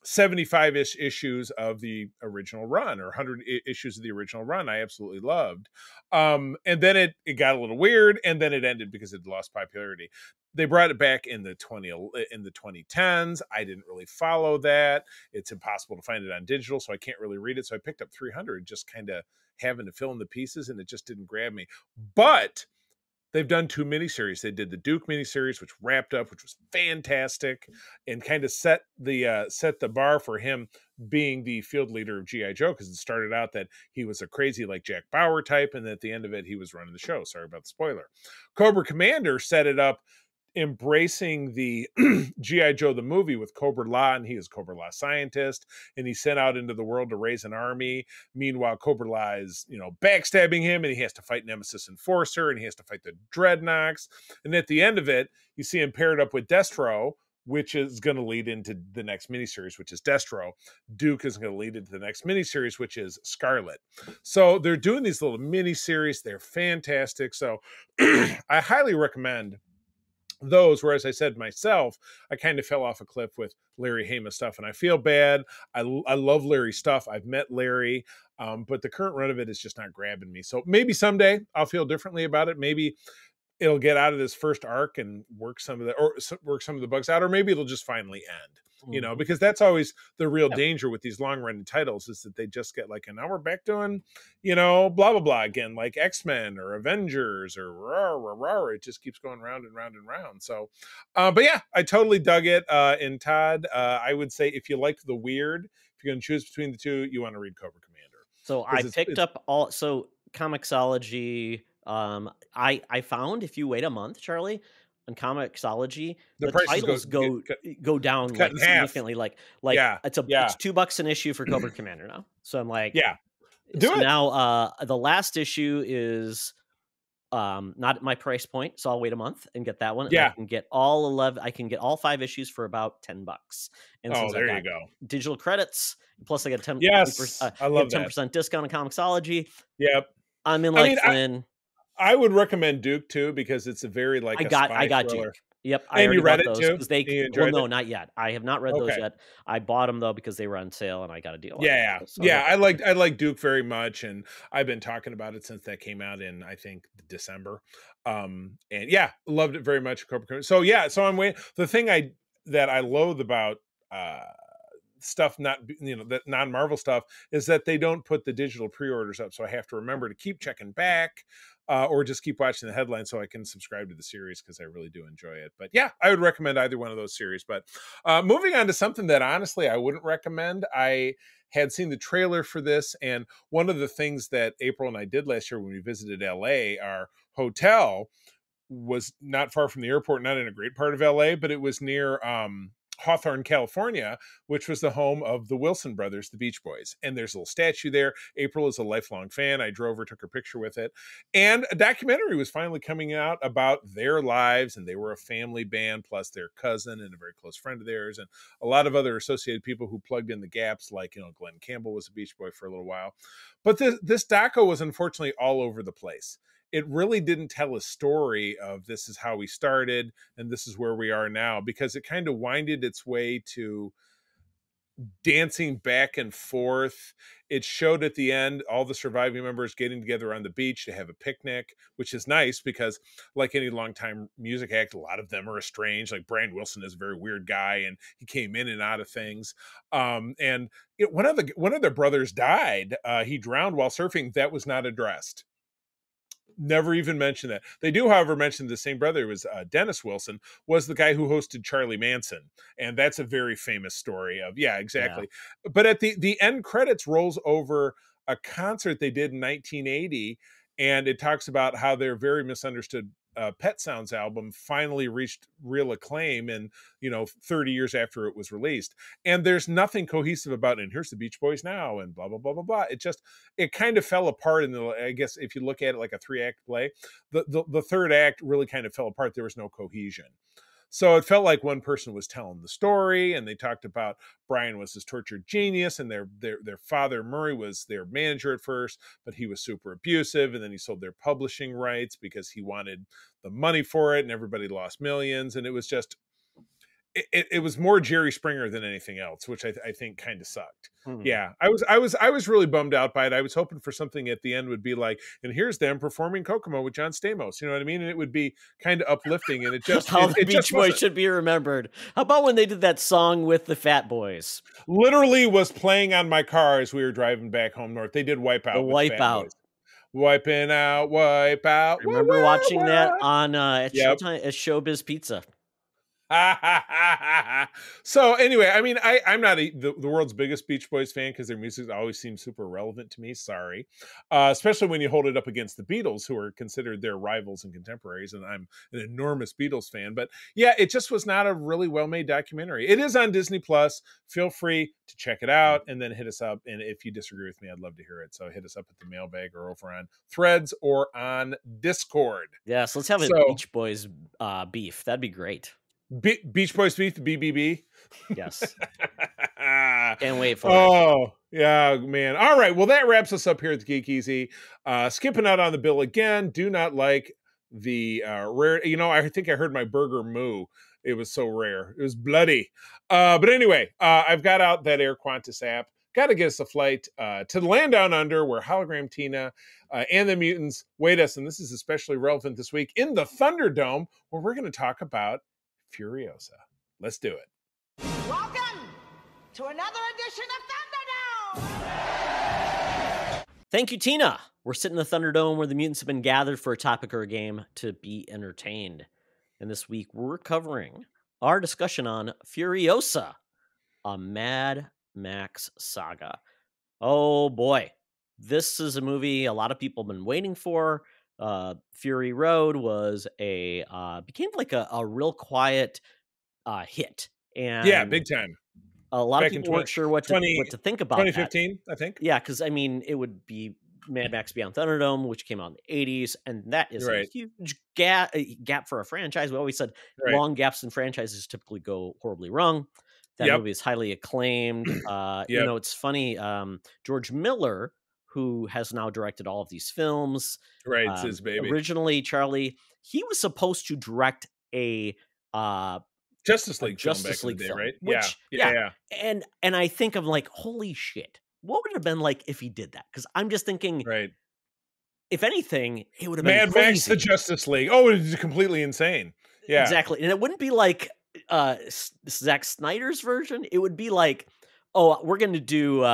75-ish issues of the original run, or 100 issues of the original run, I absolutely loved. And then it got a little weird, and then it ended because it lost popularity. They brought it back in the 2010s. I didn't really follow that. It's impossible to find it on digital, so I can't really read it. So I picked up 300, just kind of having to fill in the pieces, and it just didn't grab me. But they've done 2 miniseries. They did the Duke miniseries, which wrapped up, which was fantastic, and kind of set the bar for him being the field leader of GI Joe, because it started out that he was a crazy like Jack Bauer type, and at the end of it, he was running the show. Sorry about the spoiler. Cobra Commander set it up, embracing the GI Joe the movie with Cobra La, and he is Cobra La scientist, and he's sent out into the world to raise an army. Meanwhile, Cobra La is backstabbing him, and he has to fight Nemesis Enforcer, and he has to fight the Dreadnoks. And at the end of it, you see him paired up with Destro, which is going to lead into the next miniseries, which is Destro. Duke is going to lead into the next miniseries, which is Scarlet. So they're doing these little miniseries. They're fantastic. So I highly recommend those, where, as I said myself, I kind of fell off a cliff with Larry Hama stuff, and I feel bad. I love Larry stuff. I've met Larry, but the current run of it is just not grabbing me. So maybe someday I'll feel differently about it. Maybe it'll get out of this first arc and work some of the bugs out, or maybe it'll just finally end. Because that's always the real danger with these long running titles, is that they just get like, and now we're back doing, blah, blah, blah again, like X-Men or Avengers or rah, rah, rah. It just keeps going round and round and round. So, but yeah, I totally dug it. And Todd, I would say if you like the weird, if you're going to choose between the two, you want to read Cobra Commander. So I picked up Comixology. I found if you wait a month, Charlie, on Comixology, the titles go down like significantly. Like it's $2 an issue for Cobra Commander now. So I'm like, do it now. The last issue is not at my price point, so I'll wait a month and get that one. And I can get all 11. I can get all 5 issues for about $10. And since there you go. Digital credits, plus I get 10. I love 10% discount on Comixology. Yep, I'm in like Flynn. I would recommend Duke too, because it's a very like I got thriller. Duke. Yep, and you read it too. No, not yet. I have not read those yet. I bought them though because they were on sale, and I got a deal. I like Duke very much, and I've been talking about it since that came out in, I think, December. And loved it very much. So I'm waiting. The thing that I loathe about stuff, not that non-Marvel stuff, is that they don't put the digital pre-orders up, so I have to remember to keep checking back, or just keep watching the headlines so I can subscribe to the series, because I really do enjoy it. But yeah, I would recommend either one of those series. But moving on to something that honestly I wouldn't recommend. I had seen the trailer for this, and one of the things that April and I did last year when we visited LA, our hotel was not far from the airport, not in a great part of LA, but it was near Hawthorne, California, which was the home of the Wilson brothers, the Beach Boys. And there's a little statue there. April is a lifelong fan. I drove her, took her picture with it. And a documentary was finally coming out about their lives. And they were a family band, plus their cousin and a very close friend of theirs, and a lot of other associated people who plugged in the gaps, like, Glenn Campbell was a Beach Boy for a little while. But this doco was unfortunately all over the place. It really didn't tell a story of this is how we started and this is where we are now, because it kind of winded its way to dancing back and forth. It showed at the end all the surviving members getting together on the beach to have a picnic, which is nice because, like any longtime music act, a lot of them are estranged. Like Brian Wilson is a very weird guy, and he came in and out of things. And one of their brothers died. He drowned while surfing. That was not addressed. Never even mentioned that. They do, however, mention the same brother was Dennis Wilson, was the guy who hosted Charlie Manson. And that's a very famous story of, exactly. Yeah. But at the end credits rolls over a concert they did in 1980. And it talks about how their very misunderstood Pet Sounds album finally reached real acclaim, and 30 years after it was released. And there's nothing cohesive about it. And here's the Beach Boys now, and blah blah blah blah blah. It kind of fell apart. I guess if you look at it like a 3-act play, the third act really kind of fell apart. There was no cohesion. So it felt like one person was telling the story, and they talked about Brian was his tortured genius, and their father Murray was their manager at first, but he was super abusive, and then he sold their publishing rights because he wanted the money for it, and everybody lost millions, and it was just it was more Jerry Springer than anything else, which I think kind of sucked. Yeah, I was really bummed out by it. I was hoping for something at the end would be like, and here's them performing Kokomo with John Stamos. You know what I mean? And it would be kind of uplifting. And it just how it the just Beach Boys wasn't. should be remembered. How about when they did that song with the Fat Boys? Literally was playing on my car as we were driving back home north. They did Wipe Out. The with Fat Wipeout. Boys. Wiping out, wipe out. Remember watching that on at Yep. Showtime at Showbiz Pizza. So anyway, I mean, I'm not the world's biggest Beach Boys fan because their music always seems super relevant to me. Sorry, especially when you hold it up against the Beatles, who are considered their rivals and contemporaries, and I'm an enormous Beatles fan. But yeah, it just was not a really well-made documentary. It is on Disney Plus. Feel free to check it out, and then hit us up. And if you disagree with me, I'd love to hear it. So hit us up at the mailbag or over on Threads or on Discord. Yeah, so let's have a So- Beach Boys beef. That'd be great. Beach Boys beef, the BBB. Yes. Can't wait for it. Oh, yeah, man. All right. Well, that wraps us up here at the Geek Easy. Skipping out on the bill again. Do not like the rare. I think I heard my burger moo. It was so rare. It was bloody. But anyway, I've got out that Air Qantas app. Got to get us a flight to the land down under where Hologram Tina and the mutants wait us. And this is especially relevant this week in the Thunderdome, where we're going to talk about Furiosa. Let's do it. Welcome to another edition of Thunderdome! Thank you, Tina. We're sitting in the Thunderdome where the mutants have been gathered for a topic or a game to be entertained. And this week we're covering our discussion on Furiosa, a Mad Max saga. Oh boy, this is a movie a lot of people have been waiting for. Fury Road was became like a real quiet hit, and Yeah, big time. a lot Back of in people weren't sure what to think about 2015, I think. Yeah, because I mean, it would be Mad Max Beyond Thunderdome, which came out in the 80s, and that is Right. a huge gap for a franchise. We always said Right. long gaps in franchises typically go horribly wrong. That Yep. movie is highly acclaimed. Yep. It's funny. George Miller, who has now directed all of these films, Right, it's his baby. originally Charlie, he was supposed to direct a Justice League film Justice back in League the day, film, right? which- yeah. and I think I'm like, holy shit, what would it have been like if he did that? Because I'm just thinking, Right. if anything, it would have been Mad crazy. Max the Justice League. Oh, it's completely insane. Yeah. Exactly, and it wouldn't be like Zack Snyder's version. It would be like, oh, we're going to do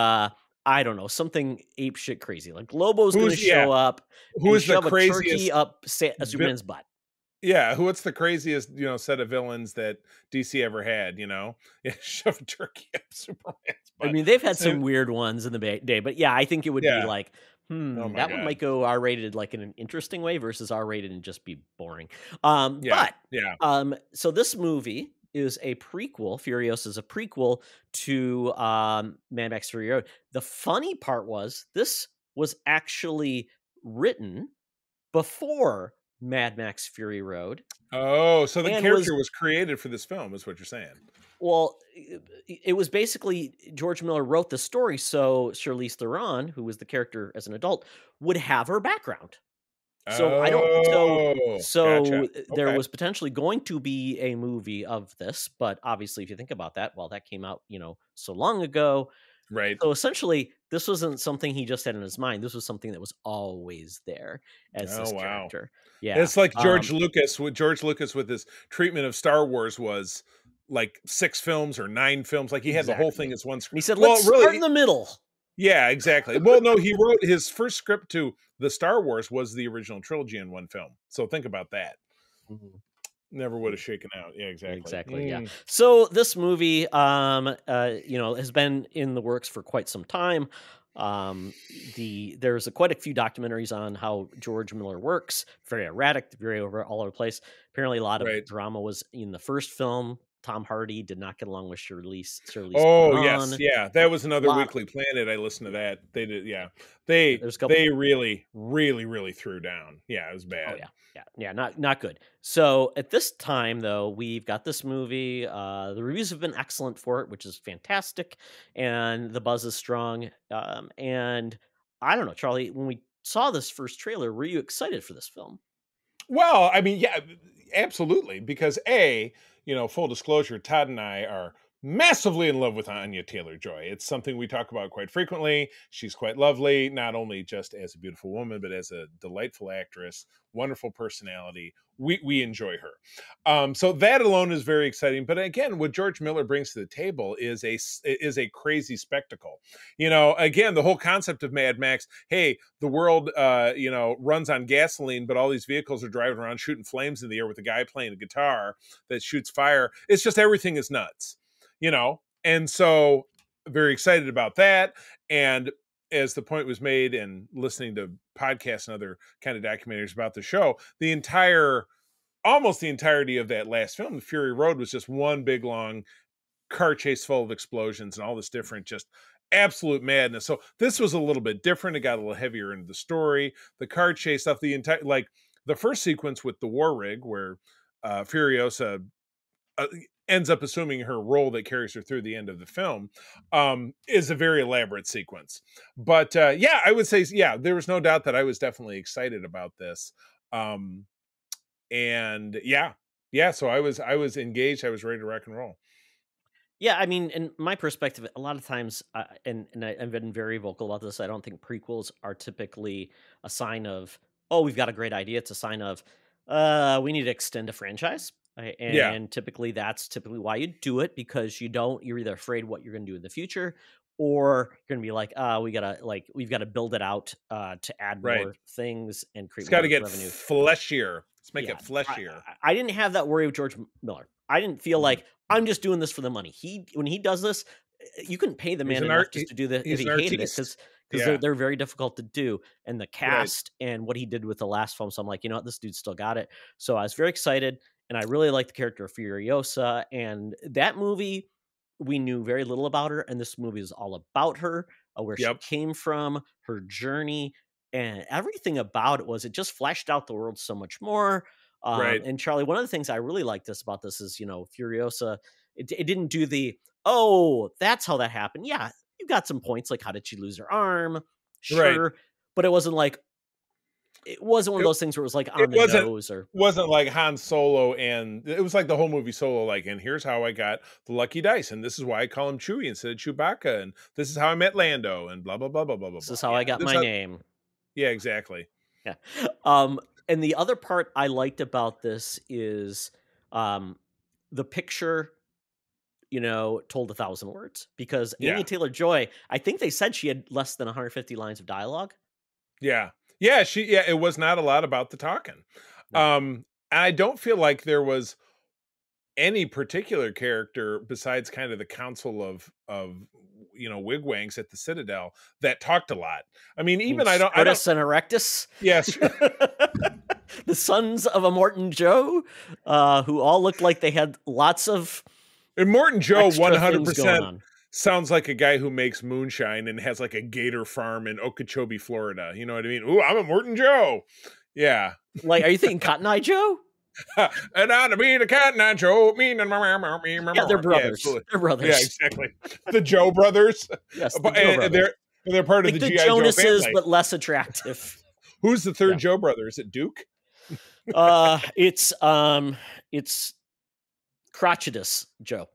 I don't know, something ape shit crazy. Like Lobo's going to show up Who and is the shove a craziest? turkey up Superman's butt. Yeah, what's the craziest, set of villains that DC ever had, Yeah, shove a turkey up Superman's butt. I mean, they've had So- some weird ones in the day, but yeah, I think it would be Yeah. like, Oh my that one God. might go R-rated like in an interesting way versus R-rated and just be boring. Yeah. So this movie is a prequel. Furiosa is a prequel to Mad Max Fury Road. The funny part was this was actually written before Mad Max Fury Road. Oh, so the And character was created for this film, is what you're saying. Well, it was basically George Miller wrote the story so Charlize Theron, who was the character as an adult, would have her background. So I don't. So Gotcha. there Okay. was potentially going to be a movie of this, but obviously, if you think about that, well, that came out so long ago. Right. So essentially, this wasn't something he just had in his mind. This was something that was always there as this Oh, wow. character. Yeah, It's like George Lucas with his treatment of Star Wars was like 6 films or 9 films. Like he had the whole Exactly. thing as one And script. he said, Well, "Let's really- start in the middle." Yeah, exactly. Well, no, he wrote his first script to the Star Wars was the original trilogy in one film. So think about that. Never would have shaken out. Yeah, exactly. Exactly. Yeah. So this movie, has been in the works for quite some time. There's quite a few documentaries on how George Miller works. Very erratic, very all over the place. Apparently, a lot of Right. drama was in the first film. Tom Hardy did not get along with Charlize Oh yes, Theron. yeah, that was another Lot Weekly Planet. I listened to that. They did, yeah. They there's a couple. they really, really, really threw down. Yeah, it was Oh bad. yeah, not good. So at this time though, we've got this movie. The reviews have been excellent for it, which is fantastic, and the buzz is strong. And I don't know, Charlie, when we saw this first trailer, were you excited for this film? Well, I mean, yeah, absolutely. Because full disclosure, Todd and I are massively in love with Anya Taylor-Joy. It's something we talk about quite frequently. She's quite lovely, not only just as a beautiful woman, but as a delightful actress, wonderful personality. We enjoy her. So that alone is very exciting. But again, what George Miller brings to the table is a crazy spectacle. Again, the whole concept of Mad Max. Hey, the world, runs on gasoline, but all these vehicles are driving around shooting flames in the air with a guy playing a guitar that shoots fire. It's just everything is nuts. And so very excited about that. And as the point was made and listening to podcasts and other kind of documentaries about the show, almost the entirety of that last film, The Fury Road, was just one big long car chase full of explosions and all this different, just absolute madness. So this was a little bit different. It got a little heavier into the story, the car chase stuff, the first sequence with the war rig where Furiosa ends up assuming her role that carries her through the end of the film, is a very elaborate sequence. But I would say, there was no doubt that I was definitely excited about this. So I was engaged. I was ready to rock and roll. Yeah, I mean, in my perspective, a lot of times, I've been very vocal about this. I don't think prequels are typically a sign of, oh, we've got a great idea. It's a sign of, we need to extend a franchise. And typically that's why you do it, because you're either afraid what you're going to do in the future, or you're going to be like, we've got to build it out to add more things and create It's got to more get revenue. fleshier. Let's make it fleshier. I didn't have that worry with George Miller. I didn't feel like I'm just doing this for the money. When he does this, you couldn't pay the man enough just to do this if he hated it, because they're very difficult to do. And the cast and what he did with the last film, so I'm like, you know what, this dude's still got it. So I was very excited, and I really liked the character of Furiosa. And that movie, we knew very little about her, and this movie is all about her, where she came from, her journey, and everything about it just fleshed out the world so much more. And Charlie, one of the things I really liked about this is, Furiosa, it didn't do that's how that happened. Yeah, you got some points, like how did she lose her arm? Sure. But it wasn't one of those things where it was like on the nose, or wasn't like Han Solo, and it was like the whole movie Solo, like, and here's how I got the lucky dice, and this is why I call him Chewie instead of Chewbacca, and this is how I met Lando, and blah blah blah blah blah blah. This is how I got my name. Yeah, exactly. Yeah. And the other part I liked about this is the picture, told 1,000 words, because Anya Taylor-Joy, I think they said she had less than 150 lines of dialogue. Yeah. It was not a lot about the talking. No. I don't feel like there was any particular character besides kind of the council of wigwangs at the Citadel that talked a lot. I mean, even Scrotus and Erectus. Yes. The sons of Immortan Joe, who all looked like they had lots of Immortan Joe 100% sounds like a guy who makes moonshine and has like a gator farm in Okeechobee, Florida. You know what I mean? Ooh, I'm Immortan Joe. Yeah. Like, are you thinking Cotton Eye Joe? And I'd be the Cotton Eye Joe. Yeah, they're brothers. They're brothers. Yeah, exactly. The Joe brothers. Yes, the Joe brothers. They're part of like the the G.I. Jonases, Joe family, but less attractive. Who's the third Joe brother? Is it Duke? It's Crotchidus Joe.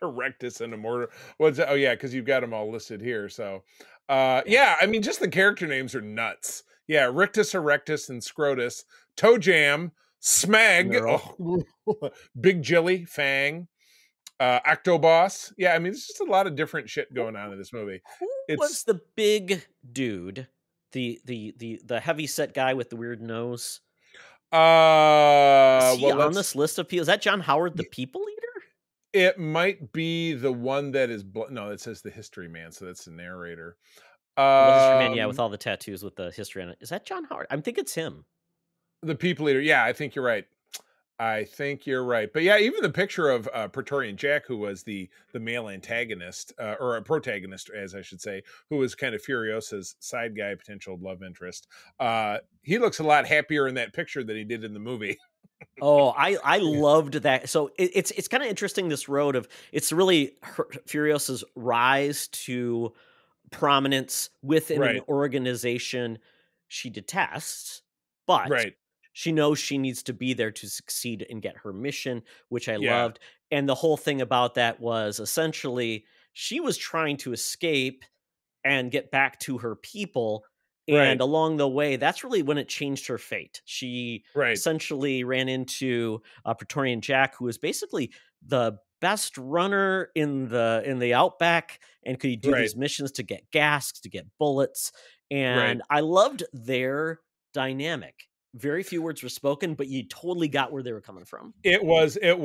Erectus and Immortal. What's that? Oh yeah, because you've got them all listed here. So I mean, just the character names are nuts. Yeah, Rictus, Erectus, and Scrotus, Toe Jam, Smeg, Big Jilly, Fang, Octoboss. Yeah, I mean, there's just a lot of different shit going on in this movie. Who was the big dude? The heavy set guy with the weird nose? Is he on this list of people? Is that John Howard, the People Eater? It might be the one that is no, it says the History Man, so that's the narrator. The History Man, yeah, with all the tattoos with the history on it. Is that John Howard? I think it's him. The People Eater. Yeah, I think you're right. I think you're right. But yeah, even the picture of Praetorian Jack, who was the male antagonist, or a protagonist, as I should say, who was kind of Furiosa's side guy, potential love interest. He looks a lot happier in that picture than he did in the movie. Oh, I loved that. So it's kind of interesting, this road of, it's really Furiosa's rise to prominence within an Right, organization she detests, but right, she knows she needs to be there to succeed and get her mission, which I yeah, loved. And the whole thing about that was essentially she was trying to escape and get back to her people. And right, along the way, that's really when it changed her fate. She right, essentially ran into Praetorian Jack, who was basically the best runner in the outback, and could do right, these missions to get gas, to get bullets. right. And I loved their dynamic. Very few words were spoken, but you totally got where they were coming from. Yeah, it was your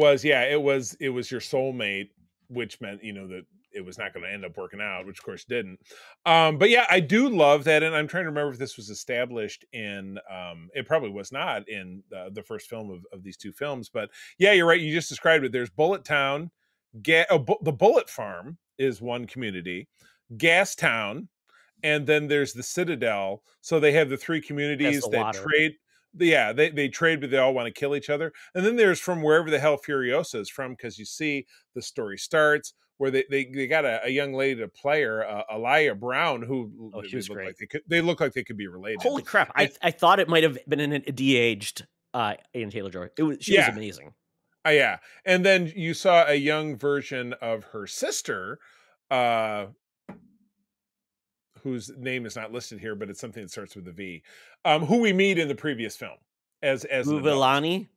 soulmate, which meant, that it was not going to end up working out, which of course didn't. But yeah, I do love that. And I'm trying to remember if this was established in, it probably was not in the first film of these two films, but yeah, you're right. You just described it. There's Bullet Town, the Bullet Farm is one community, Gas Town, and then there's the Citadel. So they have the three As communities the that water. trade. Yeah, they trade, but they all want to kill each other. And then there's from wherever the hell Furiosa is from, because you see the story starts where they got a young lady to play her, Aliyah Brown, who Oh, she was great. they look like they could be related. Holy crap! And, I thought it might have been a de-aged Ian Taylor-Joy. She was yeah, amazing. yeah. And then you saw a young version of her sister, uh, whose name is not listed here, but it's something that starts with a V, who we meet in the previous film as an adult. Vuvilani?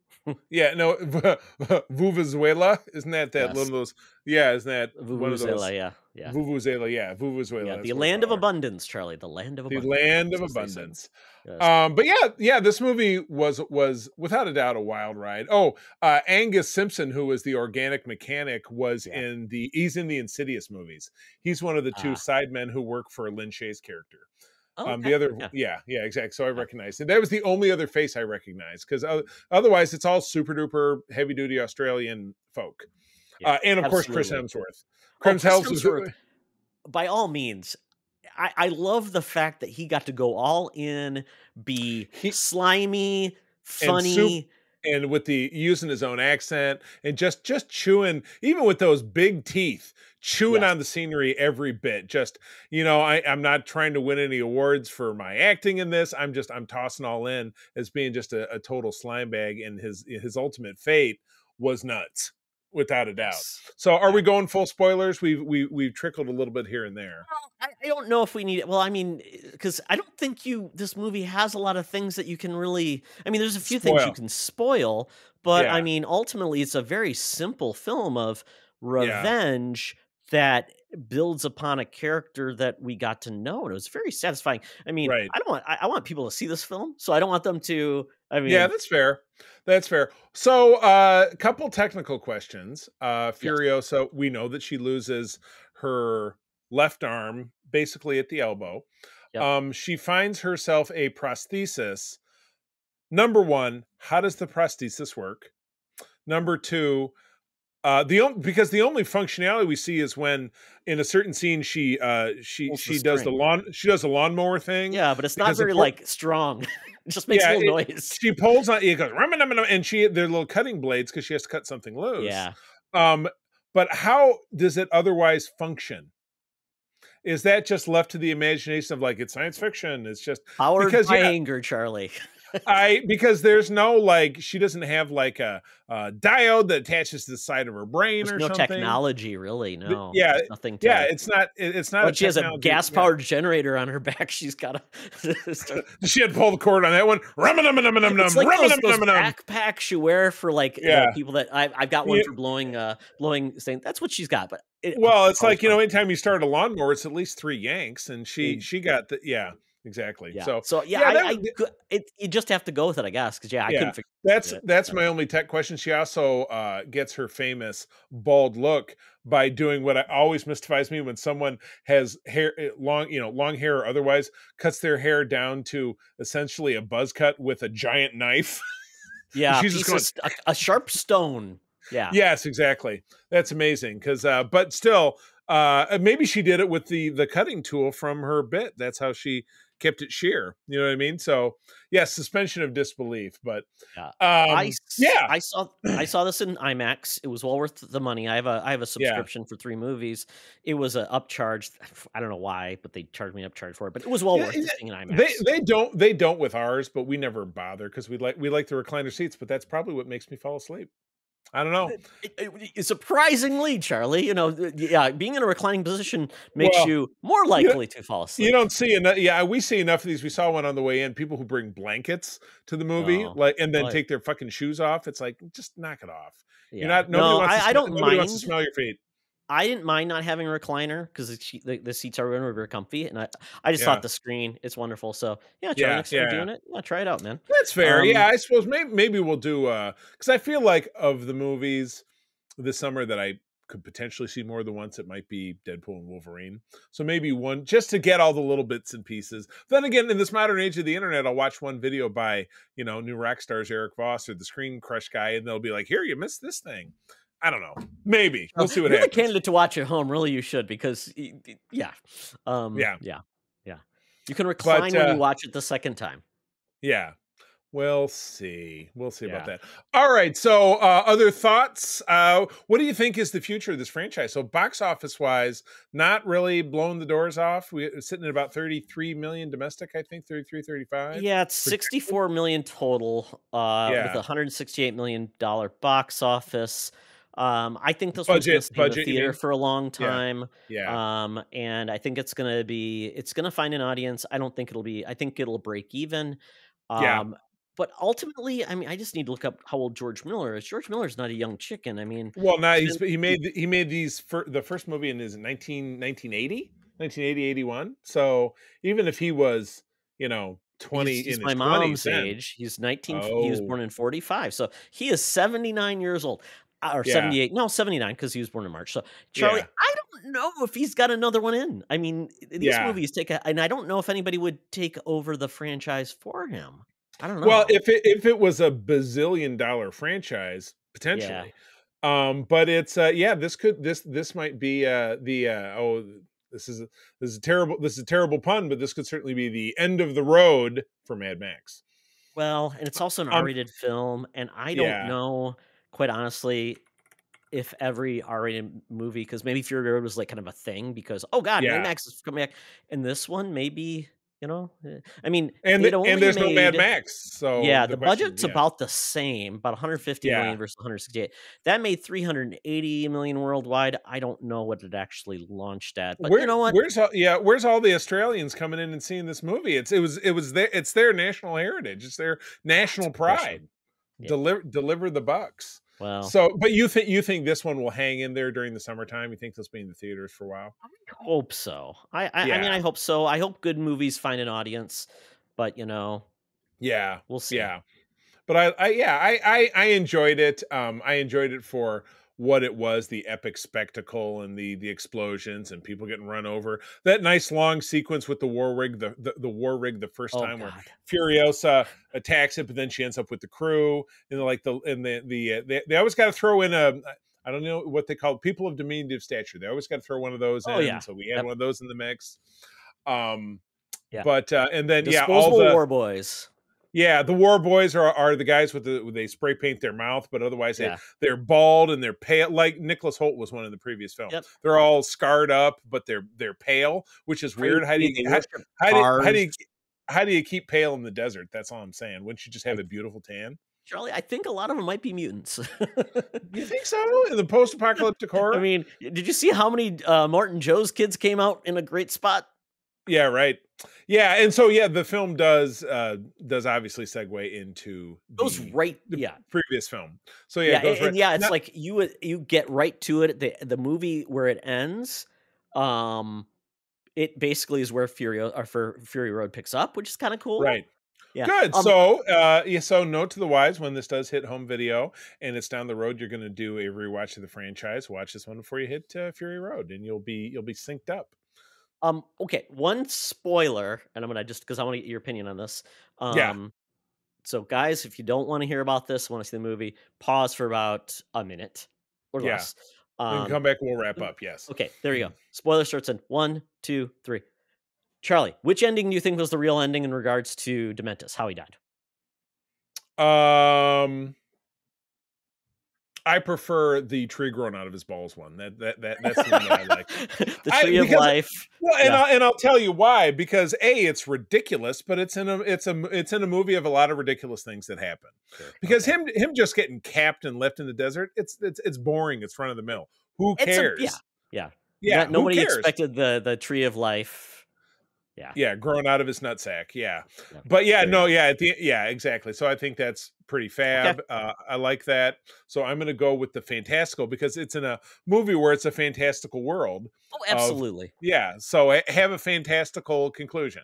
Yeah, no, Vuvuzuela, isn't that one Yes. of those? Yeah, isn't that one of those? Vuvuzela, yeah. Vuvuzela, yeah, Vuvuzuela. Yeah, That's the what we land of call her. abundance, Charlie. The land of The abundance. land of as they say. abundance. Yes. But yeah, this movie was without a doubt a wild ride. Oh, Angus Simpson, who was the organic mechanic, was Yeah. he's in the Insidious movies. He's one of the two Ah. sidemen who work for Lin Shaye's character. Oh, The okay. other, yeah, exactly. So I recognized it. That was the only other face I recognized, because otherwise it's all super duper heavy duty Australian folk. Yeah, And of course, Chris absolutely. Hemsworth. Chris Hemsworth, by all means. I love the fact that he got to go all in, be slimy, funny, and with the using his own accent, and just chewing, even with those big teeth, chewing on the scenery every bit. Just, I'm not trying to win any awards for my acting in this. I'm tossing all in as being just a total slime bag, and his ultimate fate was nuts, without a doubt. Yes. So are we going full spoilers? We've trickled a little bit here and there. I don't know if we need it. Well, I mean, because I don't think this movie has a lot of things that you can really. I mean, there's a few things you can spoil, but I mean, ultimately, it's a very simple film of revenge that builds upon a character that we got to know, and it was very satisfying. I mean, I want people to see this film, so I don't want them to. I mean, yeah, that's fair. That's fair. So, a couple technical questions. Furiosa, we know that she loses her left arm basically at the elbow. Yep. She finds herself a prosthesis. Number one, how does the prosthesis work? Number two, because the only functionality we see is when in a certain scene she does the lawnmower thing. Yeah, but it's not very strong. It just makes a little noise. She pulls on it, goes, and they're little cutting blades because she has to cut something loose. Yeah. But how does it otherwise function? Is that just left to the imagination of it's science fiction? It's just powered by anger, Charlie. Because there's no she doesn't have a diode that attaches to the side of her brain. There's or no something. Technology, really. No. Yeah, there's nothing. It's not. It's not. But she has a gas-powered generator on her back. She's got to. She had to pull the cord on that one. It's like those backpacks you wear for people that I've got one for blowing. Saying that's what she's got, but it's like anytime you start a lawnmower, it's at least 3 yanks, and she got the exactly. Yeah. So you just have to go with it, I guess, because I couldn't figure that's my only tech question. She also gets her famous bald look by doing what always mystifies me when someone has hair long hair or otherwise cuts their hair down to essentially a buzz cut with a giant knife. Yeah, She's just going, a sharp stone. Yeah. yes, exactly. That's amazing. Because, but still, maybe she did it with the cutting tool from her bit. That's how she kept it sheer. You know what I mean? So, yeah, suspension of disbelief. But, Yeah. yeah, I saw this in IMAX. It was well worth the money. I have a yeah. subscription for 3 movies. It was a upcharge. I don't know why, but they charged me upcharge for it. But it was well Yeah, worth it seeing in they IMAX. they don't with ours, but we never bother because we like the recliner seats. But that's probably what makes me fall asleep. I don't know. Surprisingly, Charlie, yeah, being in a reclining position makes Well, you more you likely to fall you asleep. don't see enough. Yeah, we see enough of these. We saw one on the way in. People who bring blankets to the movie, Oh, like, and then boy. take their fucking shoes off. It's like, just knock it off. You're Yeah. not. No, I don't Nobody wants to mind. smell your feet. I didn't mind not having a recliner because the seats are very comfy, and I just thought Yeah, the screen, it's wonderful. So yeah, Charlie, yeah, next time you're yeah. doing it, yeah, try it out, man. That's fair. Yeah, I suppose maybe we'll do because I feel like of the movies this summer that I could potentially see more than once, it might be Deadpool and Wolverine. So maybe one just to get all the little bits and pieces. Then again, in this modern age of the internet, I'll watch one video by, new rock stars Eric Voss or the Screen Crush guy, and they'll be like, "Here, you missed this thing." I don't know. Maybe we'll see what You're the happens. candidate to watch at home. Really, you should because yeah, Yeah, yeah. You can recline but when you watch it the second time. yeah. We'll see. We'll see about Yeah. that. All right. So, other thoughts? What do you think is the future of this franchise? So, box office wise, not really blowing the doors off. We're sitting at about 33 million domestic, I think 33, 35. Yeah, it's 64 million total, with Yeah. $168 million box office. I think this one's going to stay in the Budget, you theater mean? for a long Yeah. time. Yeah. And I think it's going to find an audience. I think it'll break even. Yeah. But ultimately, I mean, I just need to look up how old George Miller is. George Miller's not a young chicken. I mean, Well, now he's been, he made the first movie in his 1980, 81. So, even if he was, 20 he's in his my 20s mom's then. age. He's 19. He was Oh. born in 45. So he is 79 years old. Or Yeah. 78. No, 79 because he was born in March. So Charlie, Yeah. I don't know if he's got another one in. I mean, these Yeah. movies and I don't know if anybody would take over the franchise for him. I don't Well, know. if it was a bazillion-dollar franchise, Yeah. potentially. But it's this might be this is a terrible pun, but this could certainly be the end of the road for Mad Max. Well, and it's also an Um, R-rated film, and I don't yeah, know, quite honestly, if every R-rated movie, because maybe Fury Road was like kind of a thing because oh god, Mad yeah, Max is coming back, and this one maybe I mean and it only there's no Mad made Max, so yeah the the question, budget's yeah, about the same, about 150 yeah. million versus 168. That made 380 million worldwide. I don't know what it actually launched at, but you know what? Where's all the Australians coming in and seeing this movie? It's their national heritage. It's their That's national a good question. pride. Yeah. Deliver the bucks. Well, So, but you think this one will hang in there during the summertime? You think this will be in the theaters for a while? hope so. I mean, Yeah, I hope so. I hope good movies find an audience, but yeah, we'll see. yeah. But I enjoyed it. I enjoyed it for what it was, the epic spectacle and the explosions and people getting run over. That nice long sequence with the war rig, the war rig the first Oh time where God. Furiosa attacks it, but then she ends up with the crew and they always got to throw in a, I don't know what they call it, people of diminutive stature. They always got to throw one of those Oh in. yeah. So we had Yep. one of those in the mix. Um, Yeah. but and then all Disposable War Boys. yeah, the war boys are the guys with they spray paint their mouth, but otherwise Yeah. they're bald and they're pale. Like Nicholas Holt was one in the previous film. Yep. They're all scarred up, but they're pale, which is weird. How do Crazy, you they how, worship how do cars. how do you keep pale in the desert? That's all I'm saying. Wouldn't you just have a beautiful tan? Charlie, I think a lot of them might be mutants. You think so? In the post-apocalyptic horror? I mean, did you see how many Martin Joe's kids came out in a great spot? Yeah, right. Yeah, and so the film does obviously segue into Goes right, the yeah. previous film. So Yeah, it goes and right. yeah, it's Now- like you get right to it. The movie where it ends, it basically is where Fury Road picks up, which is kind of cool. right. Yeah. Good. So note to the wise, when this does hit home video and it's down the road, you're going to do a rewatch of the franchise. Watch this one before you hit Fury Road, and you'll be synced up. Okay, one spoiler, and I'm gonna just because I want to get your opinion on this. Yeah. So guys, if you don't want to hear about this, want to see the movie, pause for about a minute or Yeah. less. We can come back and we'll wrap up. Yes. Okay, there you go. Spoiler starts in 1, 2, 3. Charlie, which ending do you think was the real ending in regards to Dementus, how he died? I prefer the tree growing out of his balls one. That's the one that I like. The tree of life. Well, and I'll tell you why. Because it's ridiculous, but it's in a movie of a lot of ridiculous things that happen. Sure. Because him just getting capped and left in the desert, it's boring. It's front of the mill. Who cares? Yeah. Nobody expected the tree of life. Yeah, growing out of his nutsack. Yeah. But exactly. So I think that's pretty fab. Okay. I like that. So I'm going to go with the fantastical because it's in a movie where it's a fantastical world. Oh, absolutely. So have a fantastical conclusion.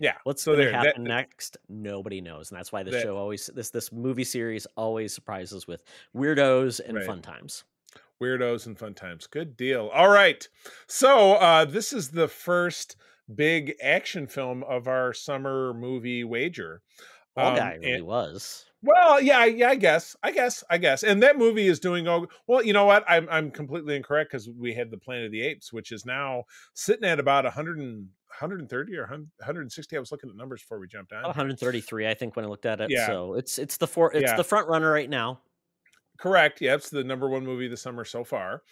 Yeah. What's going to happen next? Nobody knows, and that's why the show always this movie series always surprises with weirdos and fun times. Weirdos and fun times. Good deal. All right. So this is the first big action film of our summer movie wager. Guy really was. Well, I guess. And that movie is doing well. You know what? I'm completely incorrect because we had the Planet of the Apes, which is now sitting at about 130 or 160. I was looking at numbers before we jumped on. 133, I think, when I looked at it. Yeah. So it's the front runner right now. Correct. Yeah, it's the number one movie this summer so far.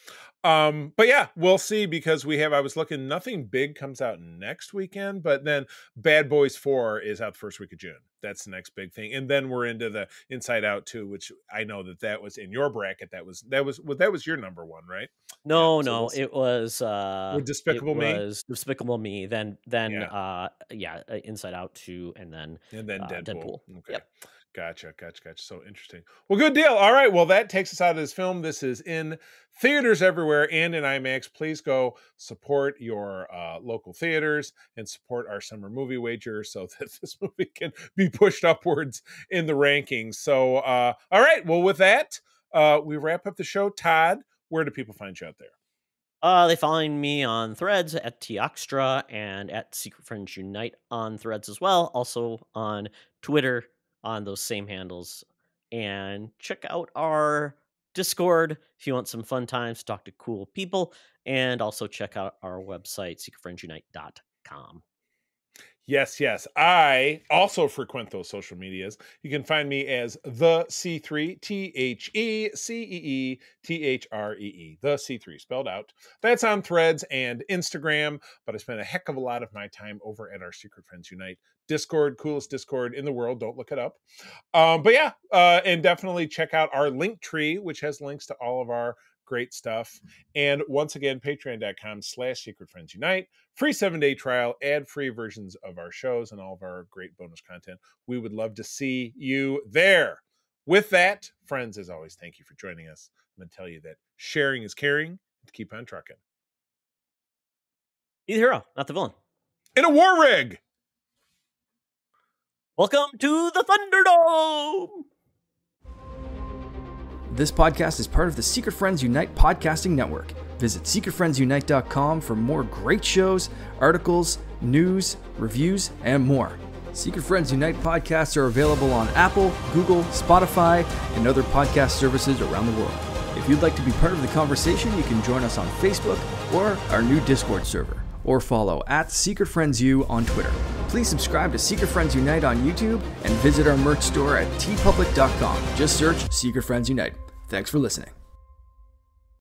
But yeah, we'll see because I was looking, nothing big comes out next weekend, but then Bad Boys 4 is out the first week of June. That's the next big thing. And then we're into the Inside Out 2, which I know that was in your bracket. That was your number one, right? No, it was Despicable Me. It was Despicable Me. Then Inside Out 2, and then Deadpool. Okay. Yep. Gotcha. So interesting. Well, good deal. All right. Well, that takes us out of this film. This is in theaters everywhere and in IMAX. Please go support your local theaters and support our summer movie wager so that this movie can be pushed upwards in the rankings. So, all right. Well, with that, we wrap up the show. Todd, where do people find you out there? They find me on Threads at Tioxtra and at Secret Friends Unite on Threads as well. Also on Twitter on those same handles. And check out our Discord if you want some fun times to talk to cool people. And also check out our website, secretfriendsunite.com. Yes. I also frequent those social medias. You can find me as the C3, TheCeeThree, the C3 spelled out. That's on Threads and Instagram, but I spend a heck of a lot of my time over at our Secret Friends Unite Discord, coolest Discord in the world. Don't look it up. And definitely check out our LinkTree, which has links to all of our great stuff. And once again, patreon.com/Secret Friends Unite. Free 7-day trial, ad-free versions of our shows and all of our great bonus content. We would love to see you there. With that, friends, as always, thank you for joining us. I'm going to tell you that sharing is caring, and keep on trucking. Be the hero, not the villain. In a war rig! Welcome to the Thunderdome! This podcast is part of the Secret Friends Unite podcasting network. Visit secretfriendsunite.com for more great shows, articles, news, reviews, and more. Secret Friends Unite podcasts are available on Apple, Google, Spotify, and other podcast services around the world. If you'd like to be part of the conversation, you can join us on Facebook or our new Discord server, or follow at Secret Friends U on Twitter. Please subscribe to Secret Friends Unite on YouTube and visit our merch store at tpublic.com. Just search Secret Friends Unite. Thanks for listening.